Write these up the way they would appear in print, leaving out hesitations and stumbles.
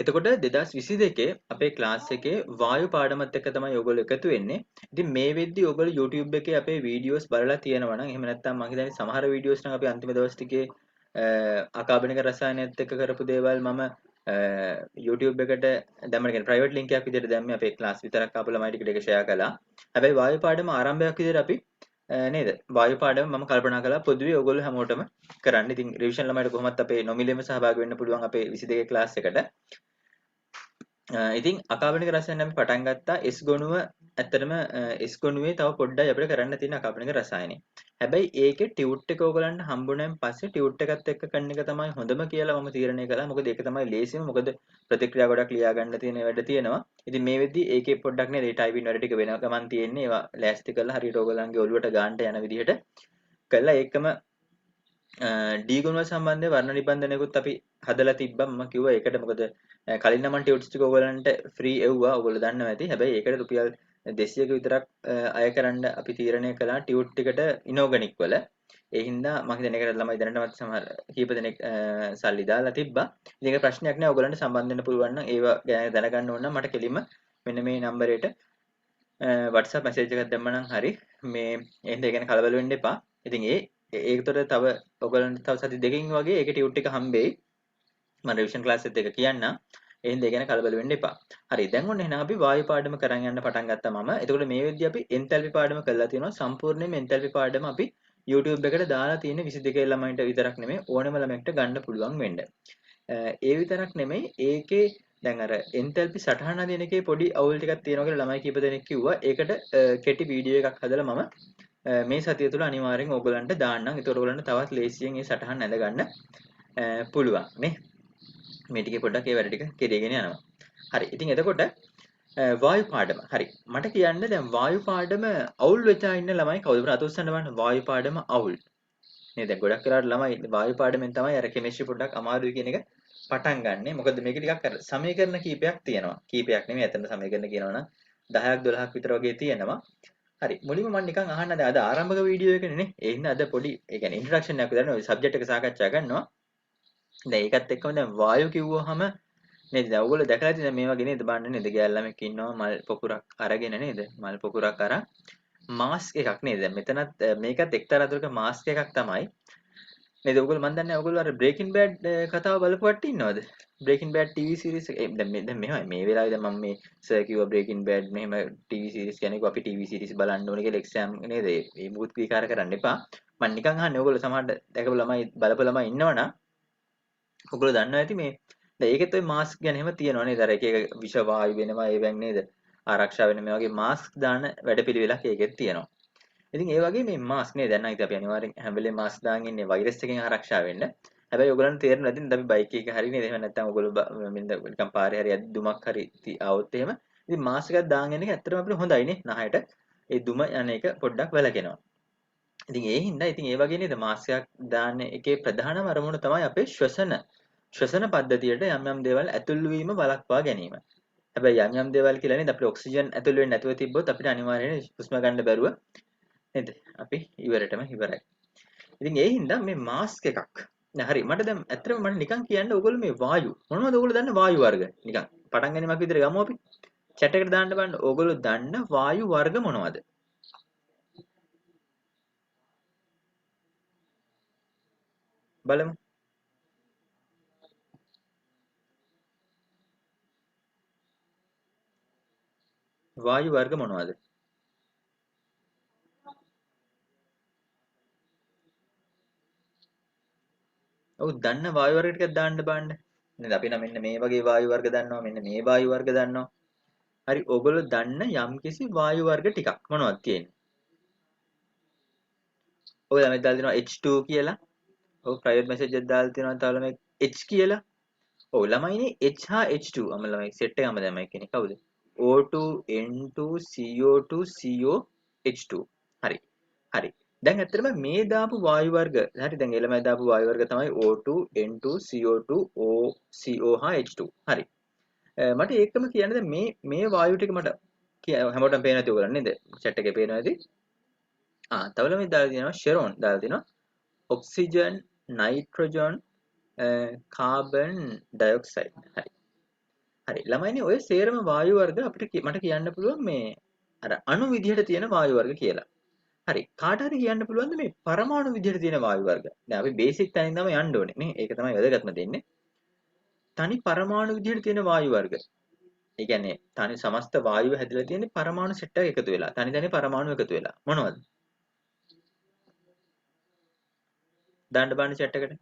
එතකොට 2022 අපේ ක්ලාස් එකේ වායු පාඩමත් එක්ක තමයි ඔයගොල්ලෝ එකතු වෙන්නේ. ඉතින් මේ වෙද්දි ඔයගොල්ලෝ YouTube එකේ අපේ වීඩියෝස් බලලා තියෙනවා නම් එහෙම නැත්නම් මම හිතන්නේ සමහර වීඩියෝස් නම් අපි අන්තිම දවස් ටිකේ අකාබනික රසායනයත් එක්ක කරපු දේවල් මම YouTube එකට දැම්මම කියන්නේ ප්‍රයිවට් ලින්ක් එකක් විදිහට දැම්මේ අපේ ක්ලාස් විතරක් ආපු ළමයි ටිකට ඒක ෂෙයා කළා. හැබැයි වායු පාඩම ආරම්භයක් විදිහට අපි නේද? වායු පාඩම මම කල්පනා කළා පොදුවේ ඔයගොල්ලෝ හැමෝටම කරන්න. ඉතින් රිවිෂන් ළමයිට කොහොමත් අපේ නොමිලේම සහභාගී වෙන්න පුළුවන් අපේ 22 ක්ලාස් එකට. ඉතින් අකාබනික රසායන අපි පටන් ගත්තා S ගොනුව ඇත්තටම S ගොනුවේ තව පොඩ්ඩයි අපිට කරන්න තියෙන අකාබනික රසායනය. හැබැයි ඒකේ ටියුට් එක ඕගලන්ට හම්බුනයින් පස්සේ ටියුට් එකත් එක්ක කරන එක තමයි හොඳම කියලා මම තීරණය කළා. මොකද ඒක තමයි ලේසියම. මොකද ප්‍රතික්‍රියා ගොඩක් ලියා ගන්න තියෙන වැඩ තියෙනවා. ඉතින් මේ වෙද්දි ඒකේ පොඩ්ඩක් නේද ඒ ටයිපින් වැඩ ටික වෙන ගමන් තියෙන්නේ. ඒවා ලෑස්ති කරලා හරියට ඕගලන්ගේ ඔළුවට ගන්නට යන විදිහට කළා. ඒකම D ගුණවල සම්බන්ධව වර්ණ නිබන්ධනයකුත් අපි හදලා තිබ්බා. මම කිව්වා ඒකට මොකද කලින් නම් මම ටියුට්ස් ටික ඕගලන්ට ෆ්‍රී එව්වා. ඕගොල්ලෝ දන්නවා ඇති. හැබැයි ඒකට රුපියල් 200ක විතරක් අය කරන්න අපි තීරණය කළා ටියුට් ටිකට ඉනෝගනික් වල. ඒ හින්දා මම හිතන්නේ ඒකට ළමයි දැනටමත් සමහර කීප දෙනෙක් සල්ලි දාලා තිබ්බා. ඉතින් ඒක ප්‍රශ්නයක් නෑ. ඕගලන්ට සම්බන්ධ වෙන්න පුළුවන් නම් ඒව ගැන දැනගන්න ඕන නම් මට කෙලින්ම මෙන්න මේ නම්බරයට WhatsApp message එකක් දැම්මනම් හරි. මේ එහෙනම් ඒ ගැන කලබල වෙන්න එපා. ඉතින් ඒකතොර තව ඔයගලන්ට තව සති දෙකකින් වගේ ඒකේ ටියුට් එක හම්බෙයි. මම රිවිෂන් ක්ලාස් එකත් එක කියන්නම්. එහෙනම් ඒ ගැන කලබල වෙන්න එපා. හරි දැන් ඔන්න එහෙනම් අපි වායු පාඩම කරන් යන්න පටන් ගත්තා මම. එතකොට මේ වෙද්දී අපි එන්තැල්පි පාඩම කරලා තියෙනවා. සම්පූර්ණයෙන්ම එන්තැල්පි පාඩම අපි YouTube එකට දාලා තියෙන 22 ළමයින්ට විතරක් නෙමෙයි ඕනම ළමයෙක්ට ගන්න පුළුවන් වෙන්න. ඒ විතරක් නෙමෙයි ඒකේ දැන් අර එන්තැල්පි සටහන දෙන එකේ පොඩි අවුල් ටිකක් තියෙනවා කියලා ළමයි කීප දෙනෙක් කිව්වා. ඒකට කෙටි වීඩියෝ එකක් හදලා මම මේ සතිය තුළ අනිවාර්යෙන් ඕගලන්ට දාන්නම්. ඒතකොට ඕගලන්ට තවත් ලේසියෙන් මේ සටහන් නැඳ ගන්න පුළුවන් නේ. මේ ටිකේ පොඩ්ඩක් ඒ වැඩ ටික කෙරීගෙන යනවා. හරි. ඉතින් එතකොට වායු පාඩම. හරි. මට කියන්න දැන් වායු පාඩම අවුල් වෙච්චා ඉන්න ළමයි කවුද? අත උස්සන්න බලන්න වායු පාඩම අවුල්. නේද? දැන් ගොඩක් වෙලාවට ළමයි වායු පාඩමෙන් තමයි අර කෙමිස්ට්‍රි පොඩ්ඩක් අමාරුයි කියන එක පටන් ගන්නෙ. මොකද මේක ටිකක් අර සමීකරණ කීපයක් තියෙනවා. කීපයක් නෙමෙයි අතන සමීකරණ කියනවා නම් 10ක් 12ක් විතර වගේ තියෙනවා. හරි. මුලින්ම මම නිකන් අහන්න අද ආරම්භක වීඩියෝ එකනේ නේ. ඒ හින්දා අද පොඩි ඒ කියන්නේ ඉන්ට්‍රොඩක්ෂන් එකක් විතරනේ ඔය සබ්ජෙක්ට් එක සාකච්ඡා කරනවා. දැන් ඒකත් එක්කම දැන් වායු කිව්වහම නේද? දැන් ඔයගොල්ලෝ දැකලා තියෙන මේ වගේ නේද? බලන්න නේද? ගෑල් ළමෙක් ඉන්නවා මල් පොකුරක් අරගෙන නේද? මල් පොකුරක් අරන් මාස්ක් එකක් නේද? දැන් මෙතනත් මේකත් එක්තරා අතරක මාස්ක් එකක් තමයි. නේද? ඔයගොල්ලෝ මන් දන්නේ ඔයගොල්ලෝ අර බ්‍රේකින් බෑඩ් කතාව බලපු කට්ටිය ඉන්නවද? බ්‍රේකින් බෑඩ් ටීවී සීරීස් එක දැන් මෙහෙමයි මේ වෙලාවේ දැන් මම මේ සර් කිව්වා බ්‍රේකින් බෑඩ් මෙහෙම ටීවී සීරීස් කියන්නේ අපි ටීවී සීරීස් බලන්න ඕනේ කියලා එක්සෑම් නේද? මේ මුකුත් විකාර කරන්න එපා. මම නිකන් අහන්නේ ඔයගොල්ලෝ සමහරට දැකපු ළමයි බලපු ළමයි ඉන්නවනම් ඔයගොල්ලෝ දන්නවා ඇති මේ දැන් ඒකෙත් ඔය මාස්ක් ගැන එහෙම තියෙනවා නේද? අර එක එක විෂ වායු වෙනවා ඒවෙන් නේද? ආරක්ෂා වෙන මේ වගේ මාස්ක් දාන වැඩපිළිවෙලක් ඒකෙත් තියෙනවා. ඉතින් ඒ වගේ මේ මාස්ක් නේ දැන් නම් ඉතින් අපි අනිවාර්යෙන් හැම වෙලේම මාස්ක් දාන් ඉන්නේ වෛරස් එකෙන් ආරක්ෂා වෙන්න. හැබැයි ඔයගොල්ලන්ට තේරෙන්නේ නැතිනම් අපි බයික් එකක හරි නේද? එහෙම නැත්නම් ඔයගොල්ලෝ නිකන් පාරේ හරි දුමක් හරි ආවොත් එහෙම ඉතින් මාස්ක් එකක් දාන් යන එක ඇත්තටම අපිට හොඳයි නේ නහයට. ඒ දුම යන එක පොඩ්ඩක් වැළකෙනවා. ඉතින් ඒ හින්දා ඉතින් ඒ වගේ නේද මාස්ක් එකක් දාන්න එකේ ප්‍රධානම අරමුණ තමයි අපේ ශ්වසන පද්ධතියට යම් යම් දේවල් ඇතුල් වීම වළක්වා ගැනීම. හැබැයි යම් යම් දේවල් කියලා නේද අපිට ඔක්සිජන් ඇතුල් වෙන්නේ නැතුව තිබ්බොත් අපිට අනිවාර්යයෙන් හුස්ම ගන්න බැරුව නේද? අපි ඉවරටම ඉවරයි. ඉතින් ඒ හින්දා මේ මාස්ක් එකක් නෑ හරි මට දැන් ඇත්තටම මට නිකන් කියන්න ඕගොල්ලෝ මේ වායු මොනවද ඕගොල්ලෝ දන්න වායු වර්ග නිකන් පටන් ගැනීමක් විදිහට ගමු අපි chat එකට දාන්න බලන්න ඕගොල්ලෝ දන්න වායු වර්ග මොනවද බලමු වායු වර්ග මොනවද ඔව් දන්න වායු වර්ග ටිකක් දාන්න බලන්න නේද අපි නම් මෙන්න මේ වගේ වායු වර්ග දන්නවා මෙන්න මේ වායු වර්ග දන්නවා හරි ඕගොල්ලෝ දන්න යම්කිසි වායු වර්ග ටිකක් මොනවද තියෙන්නේ ඔය ළමයි දාලා දෙනවා H2 කියලා ඔව් ප්‍රයිවට් මැසේජ් එකක් දාලා තියෙනවා තව ළමයි H කියලා ඔව් ළමයිනේ H හා H2 අම ළමයි සෙට් එකම තමයි කියන්නේ කවුද O2 N2 CO2 COH2 හරි හරි දැන් ඇත්තටම මේ දාපු වායු වර්ග හරි දැන් එළමයි දාපු වායු වර්ග තමයි O2 N2 CO2 O CO හා H2 හරි මට ඒකම කියන්න දැන් මේ වායු ටික මට හැමෝටම පේන නැති ඔයගොල්ලන් නේද chat එකේ පේනවා ඇති තව ළමයි දාලා තියෙනවා ෂෙරෝන් දාලා තියෙනවා ඔක්සිජන් නයිට්‍රෝජන් කාබන් ඩයොක්සයිඩ් හරි හරි. ළමයිනේ ඔය සේරම වායු වර්ග මට කියන්න පුළුවන් මේ අර අණු විදිහට තියෙන වායු වර්ග කියලා. හරි. කාට හරි කියන්න පුළුවන්ද මේ පරමාණු විදිහට තියෙන වායු වර්ග? දැන් අපි බේසික් තැනින් තමයි යන්න ඕනේ නේ. ඒක තමයි වැදගත්ම දෙන්නේ. තනි පරමාණු විදිහට තියෙන වායු වර්ග. ඒ කියන්නේ තනි සමස්ත වායුව හැදිලා තියෙන්නේ පරමාණු සෙට් එකක් එකතු වෙලා. තනි තනි පරමාණු එකතු වෙලා. මොනවද? දාන්න බලන්න chat එකට.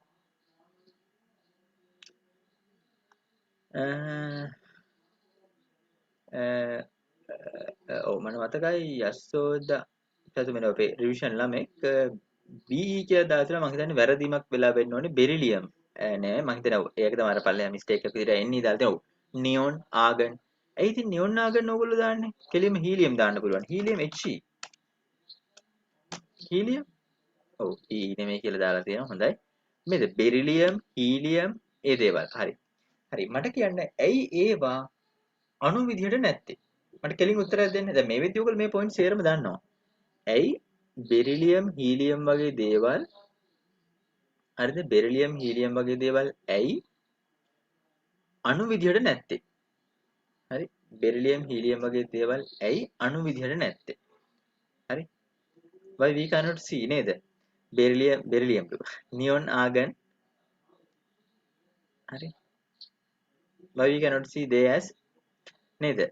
ඔව් මට මතකයි යස්සෝදා පැතුමනේ අපේ රිවිෂන් ළමෙක් BE කියලා දාලා තියෙනවා මම හිතන්නේ වැරදීමක් වෙලා වෙන්න ඕනේ බෙරිලියම් නෑ මම හිතනවා ඒක තමයි අර පල්ලෙහා මිස්ටේක් එක විදිහට එන්නේ දාලා තියෙනවා නියොන් ආගන් ඇයි ඉතින් නියොන් ආගන් ඕගොල්ලෝ දාන්නේ කෙලින්ම හීලියම් දාන්න පුළුවන් හීලියම් He හීලියම් ඔව් E නෙමෙයි කියලා දාලා තියෙනවා හොඳයි මේද බෙරිලියම් හීලියම් ඒ දේවල් හරි හරි මට කියන්න ඇයි ඒවා අණු විදිහට නැත්තේ මට කෙලින් උත්තරයක් දෙන්න දැන් මේ විදිහ ඔයගොල්ලෝ මේ පොයින්ට් සේරම දන්නවා ඇයි බෙරිලියම් හීලියම් වගේ දේවල් හරිද බෙරිලියම් හීලියම් වගේ දේවල් ඇයි අණු විදිහට නැත්තේ හරි බෙරිලියම් හීලියම් වගේ දේවල් ඇයි අණු විදිහට නැත්තේ හරි why we cannot see නේද බෙරිලියම් නියොන් ආගන් හරි why we cannot see they as නේද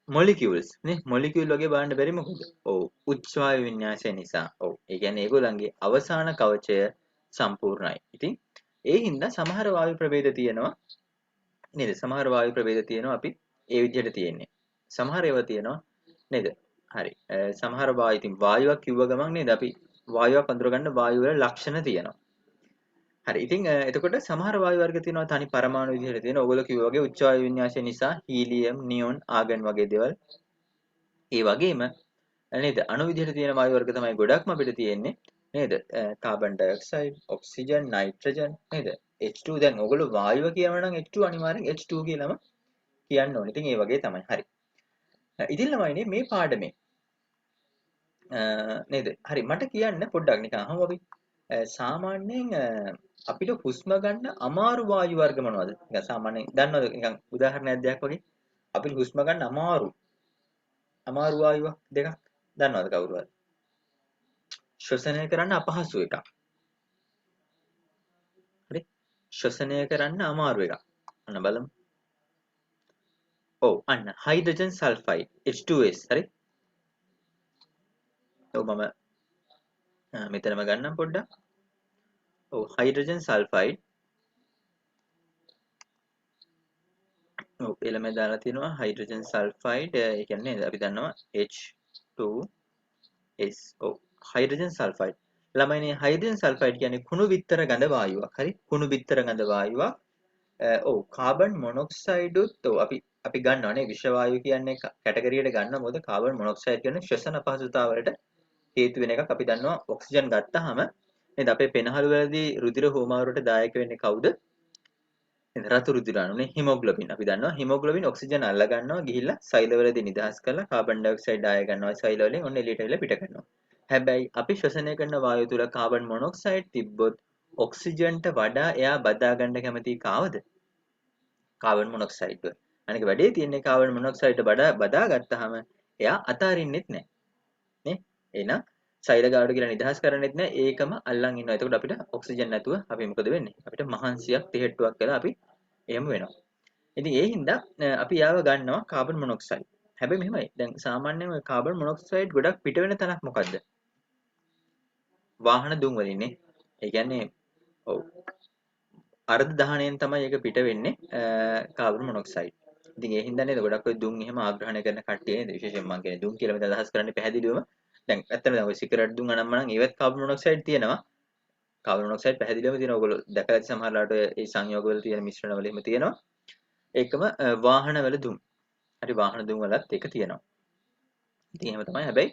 මොලිකියුල්ස් නේ මොලිකියුල් වගේ බලන්න බැරි මොකද ඔව් උච්චවායු වින්‍යාසය නිසා ඔව් ඒ කියන්නේ ඒගොල්ලන්ගේ අවසාන කවචය සම්පූර්ණයි ඉතින් ඒ හින්දා සමහර වායු ප්‍රභේද තියෙනවා නේද සමහර වායු ප්‍රභේද තියෙනවා අපි ඒ විදිහට තියෙන්නේ සමහර ඒවා තියෙනවා නේද හරි සමහර වායු ඉතින් වායුවක් කිව්ව ගමන් නේද අපි වායුවක් අඳුරගන්න වායු වල ලක්ෂණ තියෙනවා හරි ඉතින් එතකොට සමහර වායු වර්ග තියෙනවා තනි පරමාණු විදිහට තියෙන ඕගොල්ලෝ කිව්වා වගේ උච්ච වායු වින්‍යාසය නිසා හීලියම් නියොන් ආගන් වගේ දේවල් ඒ වගේම නේද අණු විදිහට තියෙන වායු වර්ග තමයි ගොඩක්ම අපිට තියෙන්නේ නේද කාබන් ඩයොක්සයිඩ් ඔක්සිජන් නයිට්‍රජන් නේද H2 දැන් ඕගොල්ලෝ වායුව කියනවා නම් H2 අනිවාර්යෙන් H2 කියලාම කියන්න ඕනේ. ඉතින් ඒ වගේ තමයි. හරි. ඉතින් ළමයිනේ මේ පාඩමේ නේද? හරි මට කියන්න පොඩ්ඩක් නිකන් අහමු අපි. සාමාන්‍යයෙන් අපිට හුස්ම ගන්න අමාරු වායු වර්ග මොනවද? නිකන් සාමාන්‍යයෙන් දන්නවද නිකන් උදාහරණයක් දෙයක් වගේ? අපිට හුස්ම ගන්න අමාරු වායුව දෙකක් දන්නවද කවුරුහරි? ශ්වසනය කරන්න අපහසු එකක්. හරි? ශ්වසනය කරන්න අමාරු එකක්. අන්න බලමු. ඔව් අන්න හයිඩ්‍රජන් සල්ෆයිඩ් H2S හරි? ඔව් මම මෙතනම ගන්නම් පොඩ්ඩක්. ඔව් හයිඩ්‍රජන් සල්ෆයිඩ් ඔව් එළම දාලා තියෙනවා හයිඩ්‍රජන් සල්ෆයිඩ් ඒ කියන්නේ අපි දන්නවා H2S ඔව් හයිඩ්‍රජන් සල්ෆයිඩ් ළමයිනේ හයිඩ්‍රජන් සල්ෆයිඩ් කියන්නේ කුණු බිත්තර ගඳ වායුවක් හරි කුණු බිත්තර ගඳ වායුවක් ඔව් කාබන් මොනොක්සයිඩ් උත් ඔව් අපි ගන්නවා නේ විෂ වායු කියන්නේ කැටගරියට ගන්නවා මොකද කාබන් මොනොක්සයිඩ් කියන්නේ ශ්වසන අපහසුතාවලට හේතු වෙන එකක් අපි දන්නවා ඔක්සිජන් ගත්තාම නේද අපේ පෙනහළු වලදී රුධිර හුවමාරුවට දායක වෙන්නේ කවුද රතු රුධිර අණුනේ හිමොග්ලොබින් අපි දන්නවා හිමොග්ලොබින් ඔක්සිජන් අල්ල ගන්නවා ගිහිල්ලා සෛලවලදී නිදහස් කරලා කාබන් ඩයොක්සයිඩ් ආය ගන්නවා සෛල වලින් ඔන්න එළියට එවිලා පිට කරනවා හැබැයි අපි ශ්වසනය කරන වායුව තුල කාබන් මොනොක්සයිඩ් තිබ්බොත් ඔක්සිජන්ට වඩා එයා බදා ගන්න කැමති කාවද කාබන් මොනොක්සයිඩ් අනික වැඩේ තියෙන්නේ කාබන් මොනොක්සයිඩ් බදා ගත්තාම එයා අතාරින්නෙත් නැහැ නේ එහෙනම් සෛල ගාඩ කියලා නිදහස් කරන්නෙත් නැහැ ඒකම අල්ලන් ඉන්නවා එතකොට අපිට ඔක්සිජන් නැතුව අපි මොකද වෙන්නේ අපිට මහන්සියක් තෙහෙට්ටුවක් කියලා අපි එහෙම වෙනවා ඉතින් ඒ හින්දා අපි යාව ගන්නවා කාබන් මොනොක්සයිඩ් හැබැයි මෙහෙමයි දැන් සාමාන්‍යයෙන් ඔය කාබන් මොනොක්සයිඩ් ගොඩක් පිට වෙන තැනක් මොකද්ද වාහන දුම් වලින්නේ ඒ කියන්නේ ඔව් අර්ධ දහණයෙන් තමයි ඒක පිට වෙන්නේ කාබන් මොනොක්සයිඩ්. ඉතින් ඒ හින්දා නේද ගොඩක් ඔය දුම් එහෙම ආග්‍රහණය කරන කට්ටිය නේද විශේෂයෙන් මම කියන්නේ දුම් කියලා මෙතන අදහස් කරන්නේ පැහැදිලිවම දැන් ඇත්තටම දැන් ඔය සිගරට් දුම් අනම්මනම් ඒවත් කාබන් මොනොක්සයිඩ් තියෙනවා. කාබන් මොනොක්සයිඩ් පැහැදිලිවම තියෙනවා. ඔයගොල්ලෝ දැකලා ඇති සමහරලාට ඒ සංයෝගවල තියෙන මිශ්‍රණවල එහෙම තියෙනවා. ඒකම වාහනවල දුම්. හරි වාහන දුම් වලත් ඒක තියෙනවා. ඉතින් එහෙම තමයි. හැබැයි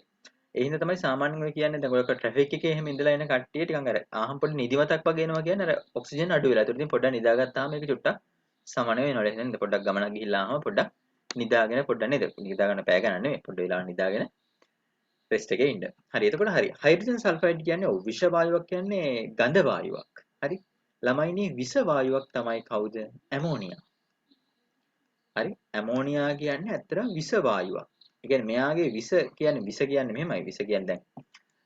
ඒ හින්දා තමයි සාමාන්‍යයෙන් ඔය කියන්නේ දැන් ඔයක ට්‍රැෆික් එකේ එහෙම ඉඳලා එන කට්ටිය ටිකක් අර ආහම් පොඩි නිදිමතක් වගේ එනවා කියන්නේ අර ඔක්සිජන් අඩු වෙලා. ඒතකොට ඉතින් පොඩ්ඩක් නිදාගත්තාම මේක චුට්ටක් සමන වෙනවලු. එහෙනම් පොඩ්ඩක් ගමනක් ගිහිල්ලා ආවම පොඩ්ඩක් නිදාගෙන පොඩ්ඩක් නේද? නිදා ගන්න පැය ගණන් නෙමෙයි. පොඩ්ඩ වෙලාවක් නිදාගෙන රෙස්ට් එකේ ඉන්න. හරි. එතකොට හරි. හයිඩ්‍රජන් සල්ෆයිඩ් කියන්නේ ඔව් විෂ වායුවක් කියන්නේ ගඳ වායුවක්. හරි. ළමයිනේ විෂ වායුවක් තමයි කවුද? ඇමෝනියා. හරි ඇමෝනියා කියන්නේ ඇත්තටම විස වායුවක්. ඒ කියන්නේ මෙයාගේ විස කියන්නේ මෙහෙමයි. විස කියන්නේ දැන්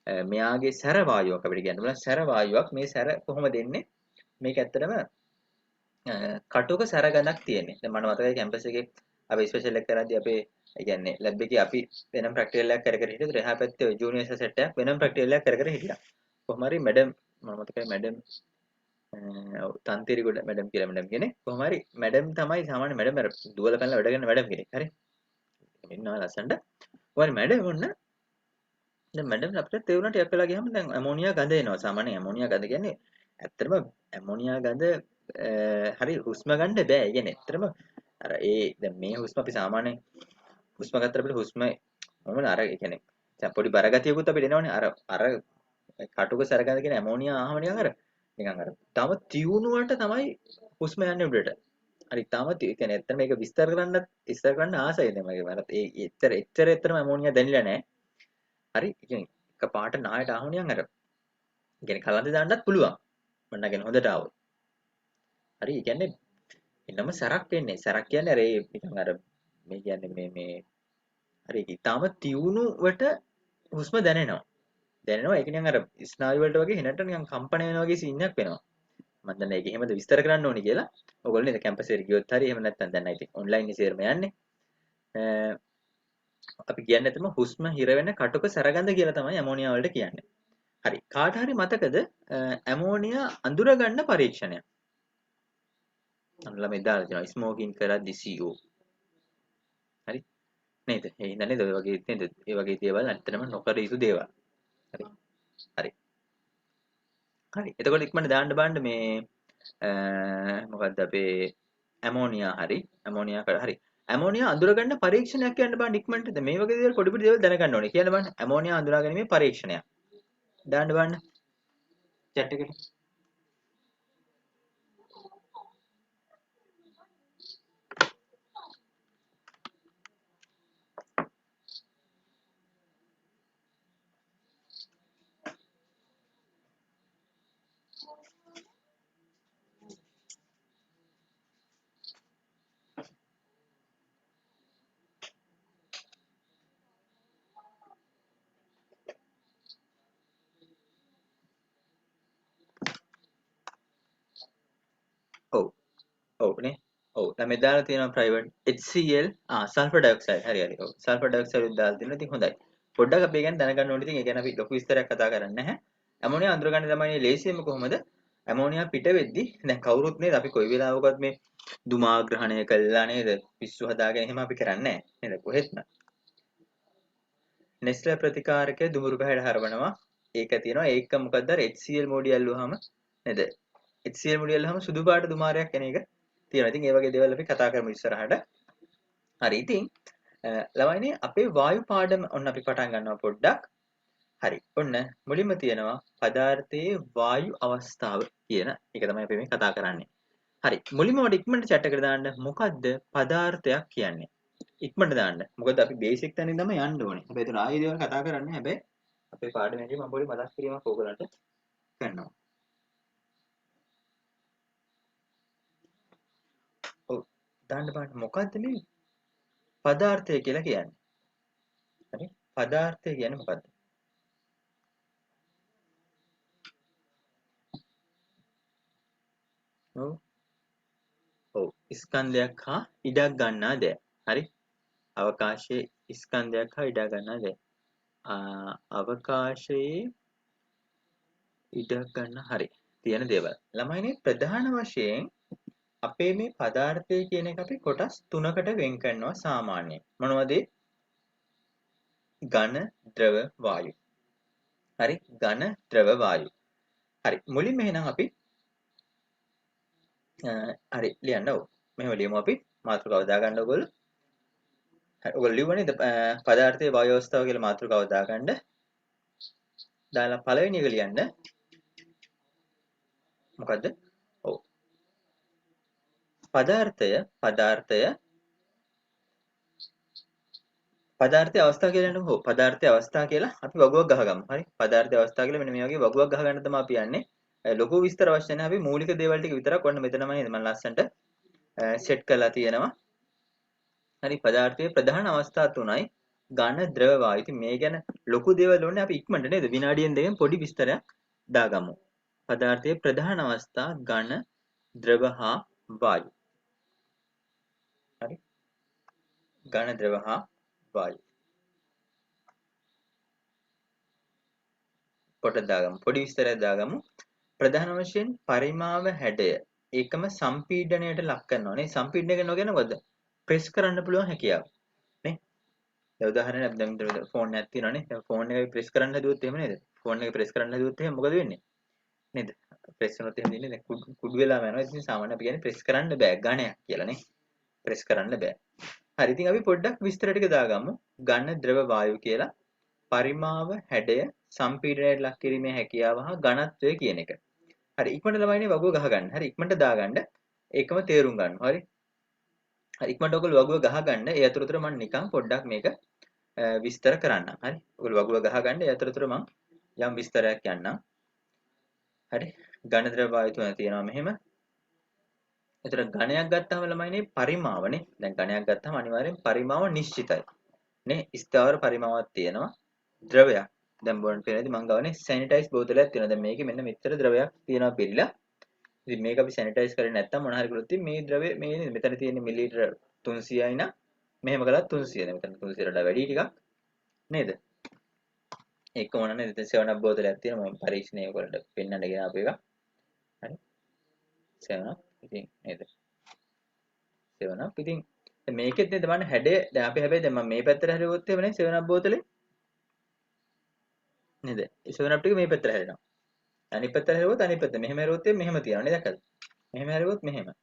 මෙයාගේ සැර වායුවක් අපිට කියන්න පුළුවන්. සැර වායුවක් මේ සැර කොහොමද එන්නේ? මේක ඇත්තටම කටුක සැර ගඳක් තියෙන්නේ. දැන් මට මතකයි කැම්පස් එකේ අපි ස්පෙෂල් එක කරද්දී අපේ ඒ කියන්නේ ලැබ් එකේ අපි වෙනම ප්‍රැක්ටිකල් එකක් කර කර හිටියද එහා පැත්තේ ජූනියර්ස් සෙට් එකක් වෙනම ප්‍රැක්ටිකල් එකක් කර කර හිටියා. කොහොම හරි මැඩම් මම මතකයි මැඩම් ඔව් තන්තිරිගොඩ මැඩම් කියලා මැඩම් කෙනෙක්. කොහොම හරි මැඩම් තමයි සාමාන්‍ය මැඩම් අර දුවල පැනලා වැඩ කරන මැඩම් කෙනෙක්. හරි. ඉන්නවා ලස්සනට. කොහොම හරි මැඩම් ඔන්න දැන් මැඩම් අපිට තේරුණා ටිකක් වෙලා ගියාම දැන් ඇමෝනියා ගඳ එනවා. සාමාන්‍ය ඇමෝනියා ගඳ කියන්නේ ඇත්තටම ඇමෝනියා ගඳ හරි හුස්ම ගන්න බෑ. ඒ කියන්නේ ඇත්තටම අර දැන් මේ හුස්ම අපි සාමාන්‍ය හුස්ම ගත්තට අපිට හුස්ම මොනවද අර ඒ කියන්නේ දැන් පොඩි බර ගතියකුත් අපිට එනවනේ. අර කටුක සැරගඳ කියන ඇමෝනියා ආවම නිකන් අර තම තියුණුවට තමයි හුස්ම යන්නේ උඩට. හරි තාම ඒ කියන්නේ ඇත්තට මේක විස්තර කරන්න ආසයි දැන් මගේ මට ඒ එච්චරම ඇමෝනියා දැනෙලා නැහැ. හරි ඉතින් එකපාරට නායට ආවොනියන් අර කියන්නේ කලන්තේ දාන්නත් පුළුවන් මම නගෙන හොඳට ආවොත් හරි ඒ කියන්නේ එන්නම සැරක් වෙන්නේ සැරක් කියන්නේ අර ඒ නිකන් අර මේ කියන්නේ මේ හරි ඊටාම තියුණුවට හුස්ම දැනෙනවා ඒක නිකන් අර ස්නායු වලට වගේ හෙනට නිකන් කම්පන වෙනවා වගේ සීන් එකක් වෙනවා මම දන්නේ ඒක එහෙමද විස්තර කරන්න ඕනි කියලා ඔයගොල්ලෝ නේද කැම්පස් එකට ගියොත් හරි එහෙම නැත්නම් දැන් ඉතින් ඔන්ලයින් ඉසේරම යන්නේ අපි කියන්නේ නැතම හුස්ම හිර වෙන කටුක සැරගඳ කියලා තමයි ඇමෝනියා වලට කියන්නේ හරි කාට හරි මතකද ඇමෝනියා අඳුර ගන්න පරීක්ෂණයක් ළමයි දාලා තියෙනවා ස්මෝකින් කරද්දි CO හරි නේද ඒ හින්දා නේද ඔය වගේ නේද ඒ වගේ දේවල් ඇත්තටම නොකර යුතු දේවල් හරි හරි හරි එතකොට ඉක්මනට දාන්න බලන්න මේ මොකද්ද අපේ ඇමෝනියා හරි ඇමෝනියා අඳුර ගන්න පරීක්ෂණයක් කියන්න බලන්න ඉක්මනට දැන් මේ වගේ දේවල් පොඩි පොඩි දේවල් දැනගන්න ඕනේ කියන්න බලන්න ඇමෝනියා අඳුරා ගැනීමේ පරීක්ෂණයක් දාන්න බලන්න chat එකට ඔව් ඔව් නේ ඔව් ළමයි දාලා තියෙනවා ප්‍රයිවට් HCl සල්ෆර් ඩයොක්සයිඩ් හරි ඔව් සල්ෆර් ඩයොක්සයිඩ් උත් දාලා තියෙනවා ඉතින් හොඳයි පොඩ්ඩක් අපි ගැන දැනගන්න ඕනේ ඉතින් ඒ ගැන අපි ලොකු විස්තරයක් කතා කරන්නේ නැහැ ඇමෝනියා අඳුර ගන්න තමයි ලේසියම කොහොමද ඇමෝනියා පිට වෙද්දි දැන් කවුරුත් නේද අපි කොයි වෙලාවකවත් මේ දුමාග්‍රහණය කළා නේද පිස්සු හදාගෙන එහෙම අපි කරන්නේ නැහැ නේද කොහෙත්ම නෙස්ලර් ප්‍රතිකාරකය දුමුරු පැහැයට හරවනවා ඒක තියෙනවා ඒක මොකද්ද අර HCl මොඩිය ඇල්ලුවාම නේද HCl මොඩිය ඇල්ලුවාම සුදු පාට දුමාරයක් එන එක තියෙනවා ඉතින් ඒ වගේ දේවල් අපි කතා කරමු ඉස්සරහට හරි ඉතින් ළමයිනේ අපේ වායු පාඩම ඔන්න අපි පටන් ගන්නවා පොඩ්ඩක් හරි ඔන්න මුලින්ම තියෙනවා පදාර්ථයේ වායු අවස්ථාව කියන එක තමයි අපි මේ කතා කරන්නේ හරි මුලින්ම මට ඉක්මනට chat එකට දාන්න මොකද්ද පදාර්ථයක් කියන්නේ ඉක්මනට දාන්න මොකද අපි බේසික් තැනින් තමයි යන්න ඕනේ හැබැයි ඒතර ආයෙ දේවල් කතා කරන්නේ හැබැයි අපේ පාඩමේදී මම පොඩි මතක් කිරීමක් ඕගලන්ට කරනවා ඔව් දාන්න බලන්න මොකද්ද මේ පදාර්ථය කියලා කියන්නේ හරි පදාර්ථය කියන්නේ මොකද්ද ඔව් ඔව් ස්කන්ධයක් හා ඉඩක් ගන්නා දේ හරි අවකාශයේ ස්කන්ධයක් හා ඉඩක් ගන්නා දේ අවකාශයේ ඉඩක් ගන්න හරි තියෙන දේවල් ළමයිනේ ප්‍රධාන වශයෙන් අපේ මේ පදාර්ථය කියන එක අපි කොටස් තුනකට වෙන් කරනවා සාමාන්‍යයෙන් මොනවද ඝන ද්‍රව වායු හරි ඝන ද්‍රව වායු හරි මුලින්ම එහෙනම් අපි හරි ලියන්න ඕ මෙහෙම ලියමු අපි මාතෘකාව දාගන්න ඕගොල්ලෝ හරි ඔයගොල්ලෝ ලියුවනේ පදාර්ථයේ වායු අවස්ථාව කියලා මාතෘකාව දාගන්න දාලා පළවෙනි එක ලියන්න මොකද්ද ඔව් පදාර්ථයේ අවස්ථාව කියලා යනකො හො පදාර්ථයේ අවස්ථාව කියලා අපි වගුවක් ගහගමු හරි පදාර්ථයේ අවස්ථාව කියලා මෙන්න මේ වගේ වගුවක් ගහගන්න තමයි අපි යන්නේ ලොකු විස්තර අවශ්‍ය නැහැ අපි මූලික දේවල් ටික විතරක් ඔන්න මෙතනම නේද මම ලස්සන්ට සෙට් කරලා තියෙනවා හරි පදාර්ථයේ ප්‍රධාන අවස්ථා තුනයි ඝන ද්‍රව වායු. ඉතින් මේ ගැන ලොකු දේවල් ඕනේ අපි ඉක්මනට නේද විනාඩියෙන් දෙකෙන් පොඩි විස්තරයක් දාගමු. පදාර්ථයේ ප්‍රධාන අවස්ථා ඝන ද්‍රව හා වායු. හරි ඝන ද්‍රව හා වායු. පොඩක් දාගමු. පොඩි විස්තරයක් දාගමු. ප්‍රධාන වශයෙන් පරිමාව හැඩය ඒකම සම්පීඩනයට ලක් කරනවා නේ. සම්පීඩනය කරනවා කියන්නේ මොකද? ප්‍රෙස් කරන්න පුළුවන් හැකියාව. නේ? දැන් උදාහරණයක් දැන් ෆෝන් එකක් තියෙනවානේ. දැන් ෆෝන් එක ප්‍රෙස් කරන්න හදුවොත් එහෙම නේද? ෆෝන් එක ප්‍රෙස් කරන්න හදුවොත් එහෙම මොකද වෙන්නේ? නේද? ප්‍රෙස් කරනොත් එහෙම ඉන්නේ දැන් කුඩු වෙලාම යනවා. ඉතින් සාමාන්‍යයෙන් අපි කියන්නේ ප්‍රෙස් කරන්න බෑ ඝණයක් කියලා නේ. ප්‍රෙස් කරන්න බෑ. හරි ඉතින් අපි පොඩ්ඩක් විස්තර ටික දාගමු. ඝන ද්‍රව වායු කියලා පරිමාව හැඩය සම්පීඩනයට ලක් කිරීමේ හැකියාව හා ඝනත්වය කියන එක. හරි ඉක්මනට ළමයිනේ වගුව ගහගන්න. හරි ඉක්මනට දාගන්න. ඒකම තේරුම් ගන්න. හරි. හරි ඉක්මනට ඔයගොල්ලෝ වගුව ගහගන්න. ඒ අතරතුර මම නිකන් පොඩ්ඩක් මේක විස්තර කරන්නම්. හරි. ඔයගොල්ලෝ වගුව ගහගන්න. ඒ අතරතුර මම යම් විස්තරයක් යන්නම්. හරි. ඝන ද්‍රව වායු තුන තියෙනවා මෙහෙම. එතන ඝණයක් ගත්තාම ළමයිනේ පරිමාවනේ. දැන් ඝණයක් ගත්තාම අනිවාර්යෙන් පරිමාව නිශ්චිතයි. නේ? ස්ථාවර පරිමාවක් තියෙනවා. ද්‍රවයක්. දැන් බොන්න පේනදී මම ගාවනේ සැනිටයිස් බෝතලයක් තියෙනවා. දැන් මේකේ මෙන්න මෙච්චර ද්‍රවයක් තියෙනවා පිළිලා. ඉතින් මේක අපි සැනිටයිස් කරේ නැත්තම් මොන හරි කළොත් මේ ද්‍රවය මේ නේද මෙතන තියෙන මිලිලිටර 300යි නම් මෙහෙම කළා 300 දැන් මෙතන 300ට වඩා වැඩි ටිකක් නේද? ඒක මොන නේද? ඉතින් 7 up බෝතලයක් තියෙනවා මම පරීක්ෂණය කරලා පෙන්නන්න ගෙන ආපු එක. හරි 7 up ඉතින් නේද? 7 up ඉතින් මේකෙත් නේද බලන්න හැඩය දැන් අපි හැබැයි දැන් මම මේ පැත්තට හැරෙවොත් එහෙම නේ 7 up බෝතලේ නේද? 7 up ටික මේ පැත්තට හැරෙනවා. අනිත් පැත්තට හැරෙවොත් අනිත් පැත්ත. මෙහෙම හැරෙවොත් මෙහෙම තියෙනවා නේද? දැක්කද? මෙහෙම හැරෙවොත් මෙහෙම.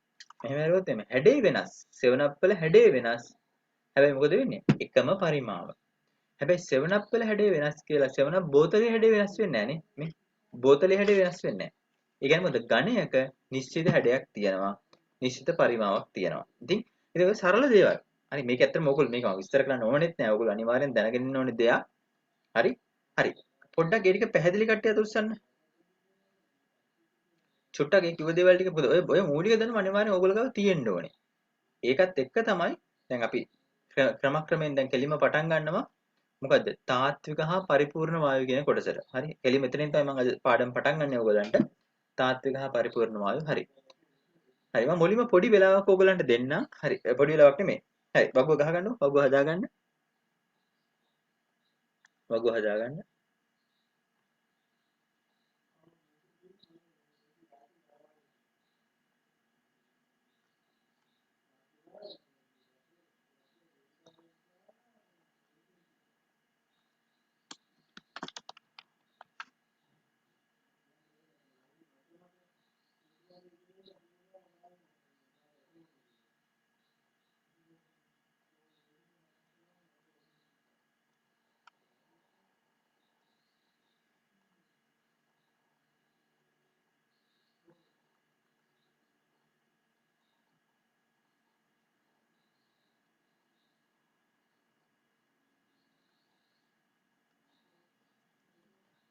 මෙහෙම හැරෙවොත් එමෙ හැඩේ වෙනස් 7 up වල හැඩේ වෙනස් හැබැයි මොකද වෙන්නේ එකම පරිමාව හැබැයි 7 up වල හැඩේ වෙනස් කියලා 7 up බෝතලේ හැඩේ වෙනස් වෙන්නේ නැහැ නේ මේ බෝතලේ හැඩේ වෙනස් වෙන්නේ නැහැ ඒ කියන්නේ මොකද ඝණයක නිශ්චිත හැඩයක් තියෙනවා නිශ්චිත පරිමාවක් තියෙනවා ඉතින් ඒක සරල දේවල් හරි මේක ඇත්තටම ඕගොල්ලෝ මේක විස්තර කරන්න ඕනෙත් නැහැ ඕගොල්ලෝ අනිවාර්යෙන් දැනගෙන ඉන්න ඕනේ දෙයක් හරි හරි පොඩ්ඩක් ඒ ටික පැහැදිලි කට්ටිය අත උස්සන්න චුට්ටක් ඒ කිව්ව දේවල් ටික ඔය මූලික දැනුම අනිවාර්යෙන් ඕගොල්ලෝ ගාව තියෙන්න ඕනේ ඒකත් එක්ක තමයි දැන් අපි ක්‍රමක්‍රමයෙන් දැන් කෙලිම පටන් ගන්නවා මොකද්ද තාත්වික හා පරිපූර්ණ වායු කියන කොටසට. හරි. කෙලිම මෙතනින් තමයි මම අද පාඩම් පටන් ගන්න ඕගලන්ට. තාත්වික හා පරිපූර්ණ වායු. හරි. හරි මම මුලින්ම පොඩි වෙලාවක් ඕගලන්ට දෙන්නම්. හරි. පොඩි වෙලාවක් නෙමෙයි. හරි. වගුව ගහගන්න. වගුව හදාගන්න. වගුව හදාගන්න.